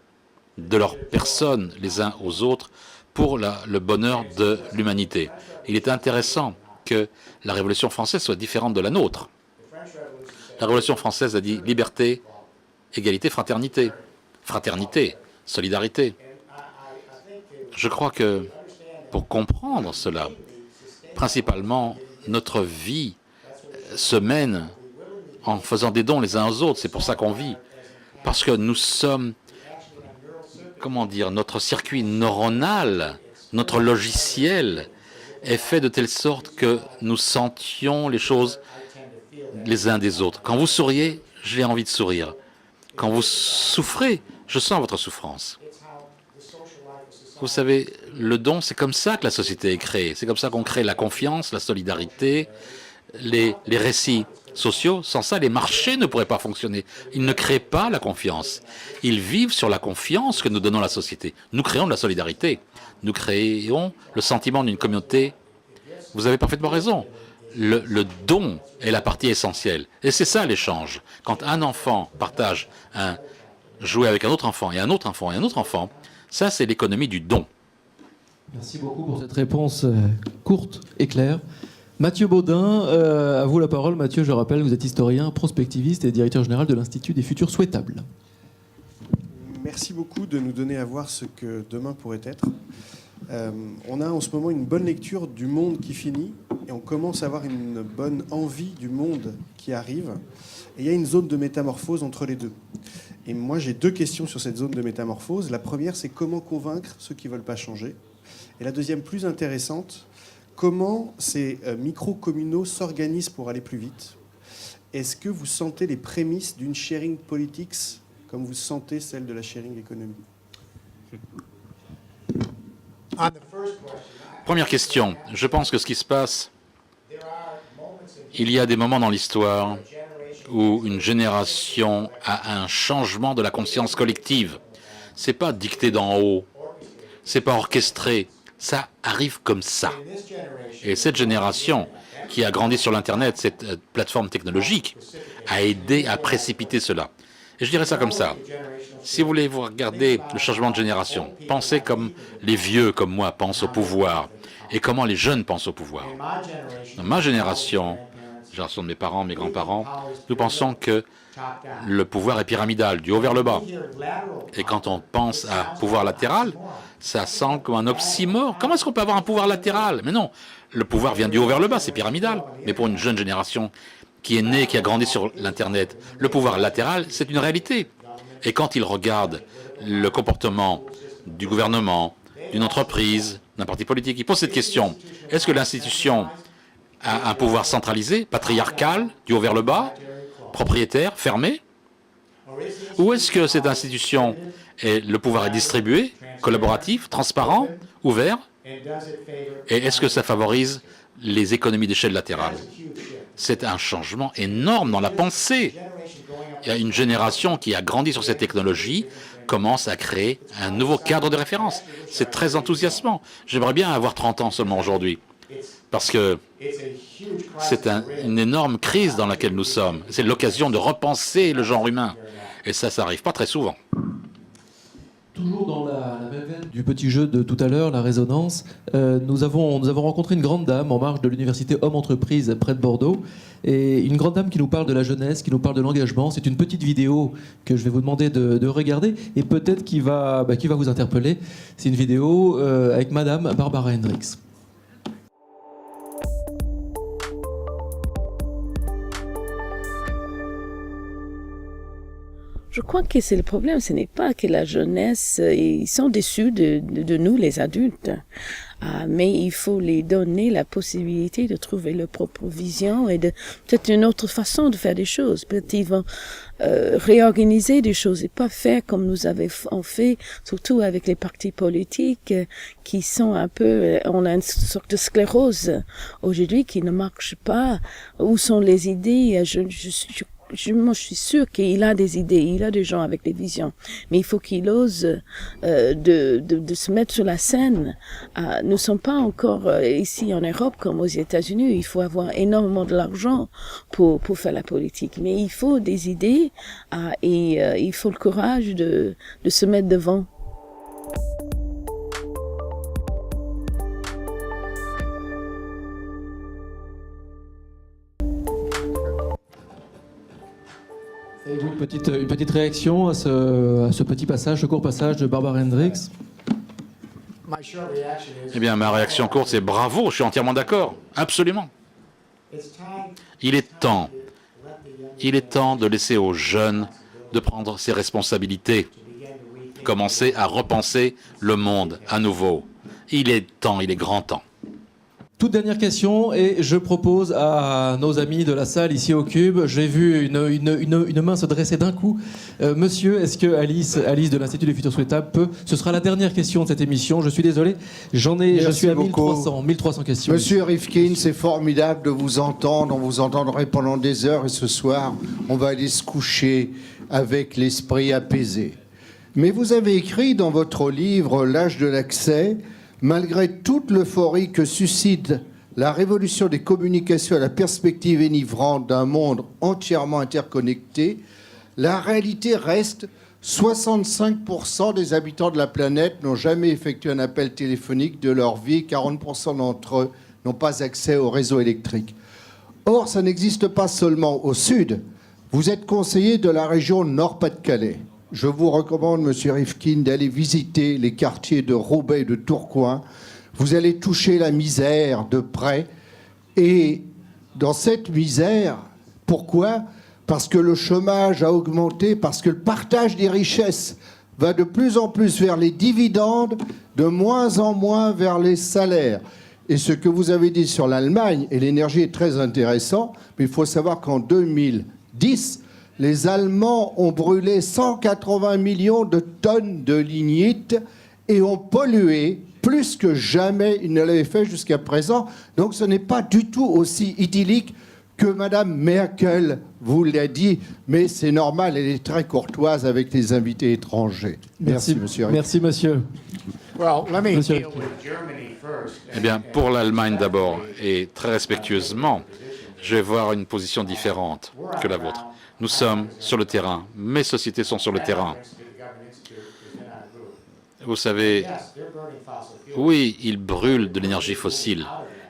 de leur personne les uns aux autres pour le bonheur de l'humanité. Il est intéressant que la Révolution française soit différente de la nôtre. La Révolution française a dit liberté, égalité, fraternité. Fraternité, solidarité. Je crois que pour comprendre cela, principalement, notre vie se mène en faisant des dons les uns aux autres. C'est pour ça qu'on vit. Parce que nous sommes, notre circuit neuronal, notre logiciel est fait de telle sorte que nous sentions les choses les uns des autres. Quand vous souriez, j'ai envie de sourire. Quand vous souffrez, je sens votre souffrance. Vous savez, le don, c'est comme ça que la société est créée. C'est comme ça qu'on crée la confiance, la solidarité, les récits sociaux. Sans ça, les marchés ne pourraient pas fonctionner. Ils ne créent pas la confiance. Ils vivent sur la confiance que nous donnons à la société. Nous créons de la solidarité. Nous créons le sentiment d'une communauté. Vous avez parfaitement raison. Le don est la partie essentielle. Et c'est ça l'échange. Quand un enfant partage un jouet avec un autre enfant, et un autre enfant, et un autre enfant, ça, c'est l'économie du don. Merci beaucoup pour cette réponse courte et claire. Mathieu Baudin, à vous la parole. Mathieu, je rappelle, vous êtes historien, prospectiviste et directeur général de l'Institut des futurs souhaitables. Merci beaucoup de nous donner à voir ce que demain pourrait être. On a en ce moment une bonne lecture du monde qui finit et on commence à avoir une bonne envie du monde qui arrive. Et il y a une zone de métamorphose entre les deux. Et moi, j'ai deux questions sur cette zone de métamorphose. La première, c'est comment convaincre ceux qui ne veulent pas changer. Et la deuxième, plus intéressante, comment ces micro-communaux s'organisent pour aller plus vite. Est-ce que vous sentez les prémices d'une sharing politics comme vous sentez celle de la sharing economy? Première question. Je pense que ce qui se passe, il y a des moments dans l'histoire où une génération a un changement de la conscience collective. C'est pas dicté d'en haut, c'est pas orchestré, ça arrive comme ça. Et cette génération qui a grandi sur l'Internet, cette plateforme technologique, a aidé à précipiter cela. Et je dirais ça comme ça. Si vous voulez vous regarder le changement de génération, pensez comme les vieux comme moi pensent au pouvoir et comment les jeunes pensent au pouvoir. Dans ma génération de mes parents, mes grands-parents, nous pensons que le pouvoir est pyramidal, du haut vers le bas. Et quand on pense à pouvoir latéral, ça semble comme un oxymore. Comment est-ce qu'on peut avoir un pouvoir latéral? Mais non, le pouvoir vient du haut vers le bas, c'est pyramidal. Mais pour une jeune génération qui est née, qui a grandi sur l'Internet, le pouvoir latéral, c'est une réalité. Et quand ils regardent le comportement du gouvernement, d'une entreprise, d'un parti politique, ils posent cette question. Est-ce que l'institution a un pouvoir centralisé, patriarcal, du haut vers le bas, propriétaire, fermé? Ou est-ce que cette institution, le pouvoir est distribué, collaboratif, transparent, ouvert? Et est-ce que ça favorise les économies d'échelle latérale? C'est un changement énorme dans la pensée. Il y a une génération qui a grandi sur cette technologie, commence à créer un nouveau cadre de référence. C'est très enthousiasmant. J'aimerais bien avoir 30 ans seulement aujourd'hui, parce que c'est une énorme crise dans laquelle nous sommes. C'est l'occasion de repenser le genre humain. Et ça n'arrive pas très souvent. Toujours dans la même veine du petit jeu de tout à l'heure, la résonance, nous avons rencontré une grande dame en marge de l'université Homme-Entreprise près de Bordeaux, et une grande dame qui nous parle de la jeunesse, qui nous parle de l'engagement. C'est une petite vidéo que je vais vous demander de regarder, et peut-être qui va vous interpeller. C'est une vidéo avec Madame Barbara Hendricks. Je crois que c'est le problème, ce n'est pas que la jeunesse, ils sont déçus de nous, les adultes. Mais il faut les donner la possibilité de trouver leur propre vision et de peut-être une autre façon de faire des choses. Peut-être ils vont réorganiser des choses et pas faire comme nous avons fait, surtout avec les partis politiques qui sont un peu, on a une sorte de sclérose aujourd'hui qui ne marche pas. Où sont les idées? Moi, je suis sûre qu'il a des idées, il a des gens avec des visions, mais il faut qu'il ose de se mettre sur la scène. Nous ne sommes pas encore ici en Europe comme aux États-Unis. Il faut avoir énormément de l'argent pour faire la politique, mais il faut des idées et il faut le courage de se mettre devant. Et vous, une petite réaction à ce petit passage, ce court passage de Barbara Hendricks? Eh bien, ma réaction courte, c'est bravo, je suis entièrement d'accord, absolument. Il est temps de laisser aux jeunes de prendre ses responsabilités, commencer à repenser le monde à nouveau. Il est temps, il est grand temps. Toute dernière question, et je propose à nos amis de la salle ici au Cube, j'ai vu une main se dresser d'un coup. Monsieur, est-ce que Alice de l'Institut des Futurs Souhaitables peut... Ce sera la dernière question de cette émission, je suis désolé. Je suis à 1300 questions. Monsieur Rifkin, c'est formidable de vous entendre, on vous entendrait pendant des heures, et ce soir, on va aller se coucher avec l'esprit apaisé. Mais vous avez écrit dans votre livre « L'âge de l'accès », malgré toute l'euphorie que suscite la révolution des communications à la perspective enivrante d'un monde entièrement interconnecté, la réalité reste 65% des habitants de la planète n'ont jamais effectué un appel téléphonique de leur vie, 40% d'entre eux n'ont pas accès au réseau électrique. Or, ça n'existe pas seulement au sud. Vous êtes conseiller de la région Nord-Pas-de-Calais. Je vous recommande, monsieur Rifkin, d'aller visiter les quartiers de Roubaix et de Tourcoing. Vous allez toucher la misère de près. Et dans cette misère, pourquoi ? Parce que le chômage a augmenté, parce que le partage des richesses va de plus en plus vers les dividendes, de moins en moins vers les salaires. Et ce que vous avez dit sur l'Allemagne et l'énergie est très intéressant, mais il faut savoir qu'en 2010, les Allemands ont brûlé 180 millions de tonnes de lignite et ont pollué plus que jamais ils ne l'avaient fait jusqu'à présent. Donc ce n'est pas du tout aussi idyllique que Mme Merkel vous l'a dit, mais c'est normal, elle est très courtoise avec les invités étrangers. Merci monsieur. Merci, monsieur. Eh bien, pour l'Allemagne d'abord, et très respectueusement, je vais voir une position différente que la vôtre. Nous sommes sur le terrain. Mes sociétés sont sur le terrain. Vous savez, oui, ils brûlent de l'énergie fossile,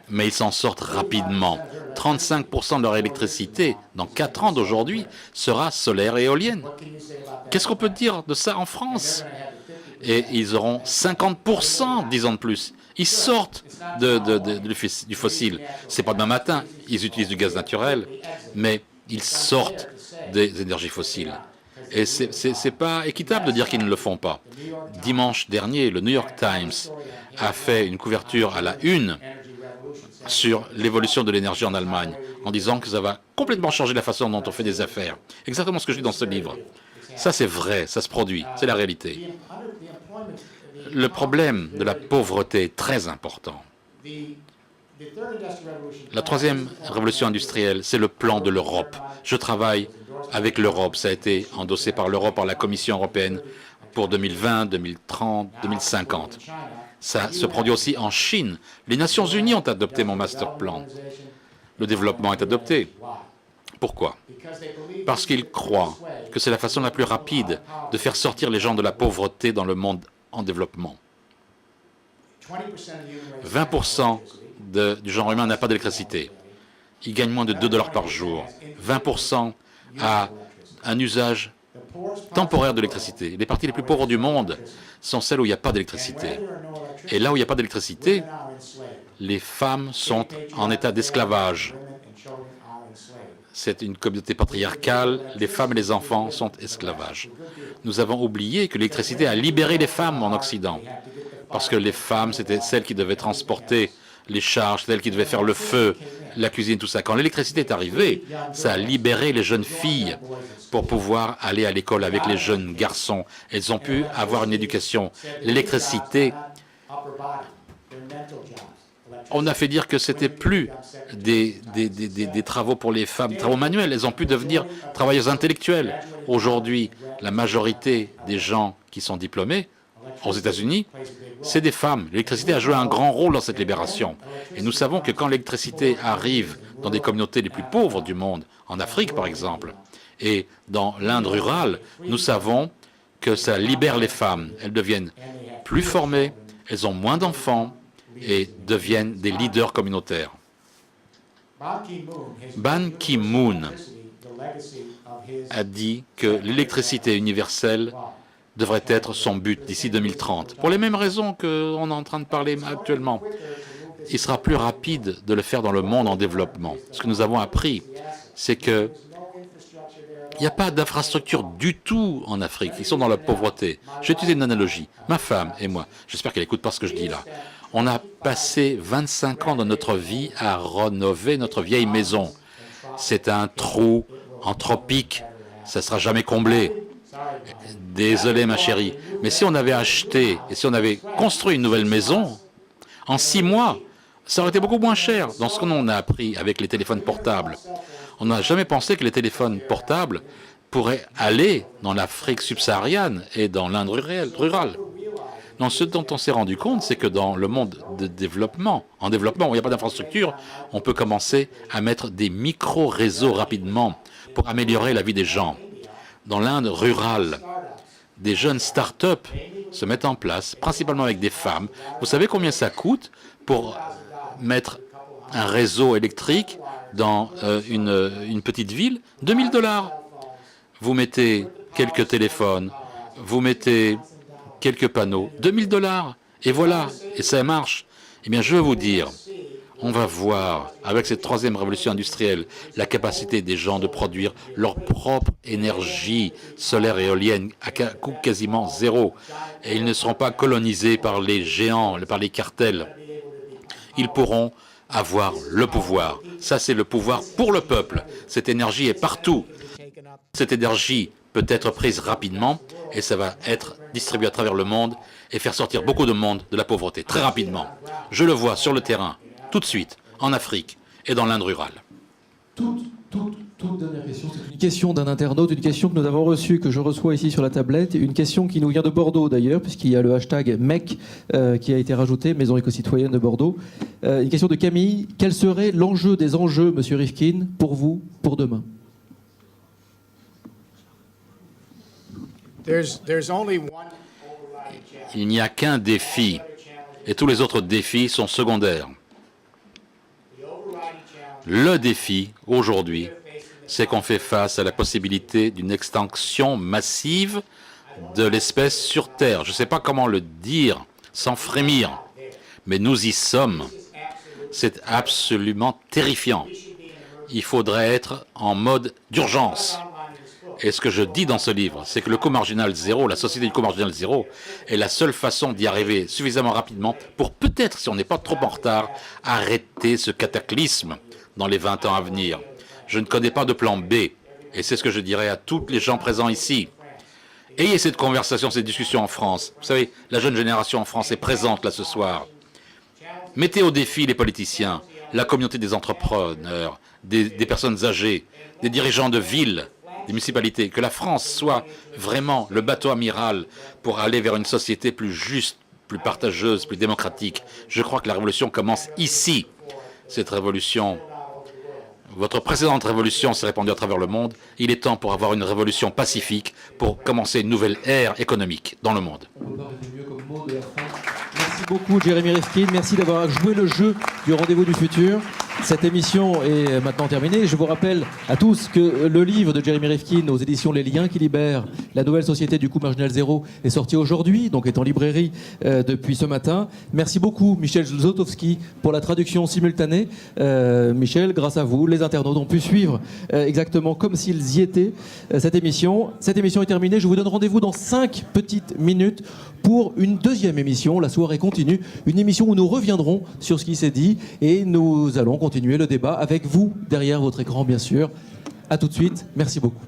mais ils s'en sortent rapidement. 35% de leur électricité, dans 4 ans d'aujourd'hui, sera solaire et éolienne. Qu'est-ce qu'on peut dire de ça en France? Et ils auront 50% 10 ans de plus. Ils sortent du fossile. C'est pas demain matin, ils utilisent du gaz naturel, mais ils sortent des énergies fossiles. Et c'est pas équitable de dire qu'ils ne le font pas. Dimanche dernier, le New York Times a fait une couverture à la une sur l'évolution de l'énergie en Allemagne, en disant que ça va complètement changer la façon dont on fait des affaires. Exactement ce que je dis dans ce livre. Ça, c'est vrai, ça se produit, c'est la réalité. Le problème de la pauvreté est très important. La troisième révolution industrielle, c'est le plan de l'Europe. Je travaille avec l'Europe. Ça a été endossé par l'Europe, par la Commission européenne pour 2020, 2030, 2050. Ça se produit aussi en Chine. Les Nations Unies ont adopté mon master plan. Le développement est adopté. Pourquoi? Parce qu'ils croient que c'est la façon la plus rapide de faire sortir les gens de la pauvreté dans le monde en développement. 20% du genre humain n'a pas d'électricité. Il gagne moins de 2 $ par jour. 20% a un usage temporaire de l'électricité. Les parties les plus pauvres du monde sont celles où il n'y a pas d'électricité. Et là où il n'y a pas d'électricité, les femmes sont en état d'esclavage. C'est une communauté patriarcale, les femmes et les enfants sont esclavages. Nous avons oublié que l'électricité a libéré les femmes en Occident, parce que les femmes, c'était celles qui devaient transporter les charges, celles qui devaient faire le feu, la cuisine, tout ça. Quand l'électricité est arrivée, ça a libéré les jeunes filles pour pouvoir aller à l'école avec les jeunes garçons. Elles ont pu avoir une éducation. L'électricité, on a fait dire que c'était plus des travaux pour les femmes, des travaux manuels. Elles ont pu devenir travailleuses intellectuelles. Aujourd'hui, la majorité des gens qui sont diplômés aux États-Unis, c'est des femmes. L'électricité a joué un grand rôle dans cette libération. Et nous savons que quand l'électricité arrive dans des communautés les plus pauvres du monde, en Afrique par exemple, et dans l'Inde rurale, nous savons que ça libère les femmes. Elles deviennent plus formées, elles ont moins d'enfants et deviennent des leaders communautaires. Ban Ki-moon a dit que l'électricité universelle devrait être son but d'ici 2030, pour les mêmes raisons qu'on est en train de parler actuellement. Il sera plus rapide de le faire dans le monde en développement. Ce que nous avons appris, c'est qu'il n'y a pas d'infrastructure du tout en Afrique. Ils sont dans la pauvreté. Je vais utiliser une analogie. Ma femme et moi, j'espère qu'elle n'écoute pas ce que je dis là, on a passé 25 ans de notre vie à rénover notre vieille maison. C'est un trou anthropique, ça ne sera jamais comblé. Désolé ma chérie, mais si on avait acheté et si on avait construit une nouvelle maison, en 6 mois, ça aurait été beaucoup moins cher. Dans ce qu'on a appris avec les téléphones portables, on n'a jamais pensé que les téléphones portables pourraient aller dans l'Afrique subsaharienne et dans l'Inde rurale. Donc, ce dont on s'est rendu compte, c'est que dans le monde de développement, en développement où il n'y a pas d'infrastructure, on peut commencer à mettre des micro-réseaux rapidement pour améliorer la vie des gens. Dans l'Inde rurale, des jeunes start-up se mettent en place, principalement avec des femmes. Vous savez combien ça coûte pour mettre un réseau électrique dans une petite ville? 2 000 $. Vous mettez quelques téléphones, vous mettez quelques panneaux, 2 000 $, et voilà, et ça marche. Eh bien, je veux vous dire, on va voir, avec cette troisième révolution industrielle, la capacité des gens de produire leur propre énergie solaire et éolienne à coût quasiment zéro. Et ils ne seront pas colonisés par les géants, par les cartels. Ils pourront avoir le pouvoir. Ça, c'est le pouvoir pour le peuple. Cette énergie est partout. Cette énergie peut être prise rapidement et ça va être distribué à travers le monde et faire sortir beaucoup de monde de la pauvreté, très rapidement. Je le vois sur le terrain, tout de suite, en Afrique et dans l'Inde rurale. Toute Toute dernière question, c'est une question d'un internaute, une question que nous avons reçue, que je reçois ici sur la tablette, une question qui nous vient de Bordeaux d'ailleurs, puisqu'il y a le hashtag MEC qui a été rajouté, Maison éco-citoyenne de Bordeaux. Une question de Camille. Quel serait l'enjeu des enjeux, Monsieur Rifkin, pour vous, pour demain? Il n'y a qu'un défi, et tous les autres défis sont secondaires. Le défi, aujourd'hui, c'est qu'on fait face à la possibilité d'une extinction massive de l'espèce sur Terre. Je ne sais pas comment le dire sans frémir, mais nous y sommes. C'est absolument terrifiant. Il faudrait être en mode d'urgence. Et ce que je dis dans ce livre, c'est que le coût marginal zéro, la société du coût marginal zéro, est la seule façon d'y arriver suffisamment rapidement pour peut-être, si on n'est pas trop en retard, arrêter ce cataclysme dans les 20 ans à venir. Je ne connais pas de plan B, et c'est ce que je dirais à tous les gens présents ici. Ayez cette conversation, cette discussion en France. Vous savez, la jeune génération en France est présente là ce soir. Mettez au défi les politiciens, la communauté des entrepreneurs, des personnes âgées, des dirigeants de villes, des municipalités, que la France soit vraiment le bateau amiral pour aller vers une société plus juste, plus partageuse, plus démocratique. Je crois que la révolution commence ici. Cette révolution, votre précédente révolution s'est répandue à travers le monde. Il est temps pour avoir une révolution pacifique, pour commencer une nouvelle ère économique dans le monde. On peut pas rêver mieux comme mot de la fin. Merci beaucoup, Jérémy Rifkin. Merci d'avoir joué le jeu du Rendez-vous du futur. Cette émission est maintenant terminée. Je vous rappelle à tous que le livre de Jérémy Rifkin aux éditions Les Liens qui libèrent, la nouvelle société du coût marginal zéro, est sorti aujourd'hui, donc est en librairie depuis ce matin. Merci beaucoup, Michel Zlotowski, pour la traduction simultanée. Michel, grâce à vous, les internautes ont pu suivre exactement comme s'ils y étaient cette émission. Cette émission est terminée. Je vous donne rendez-vous dans 5 petites minutes pour une deuxième émission. La soirée continue. Une émission où nous reviendrons sur ce qui s'est dit et nous allons continuer le débat avec vous derrière votre écran, bien sûr. À tout de suite. Merci beaucoup.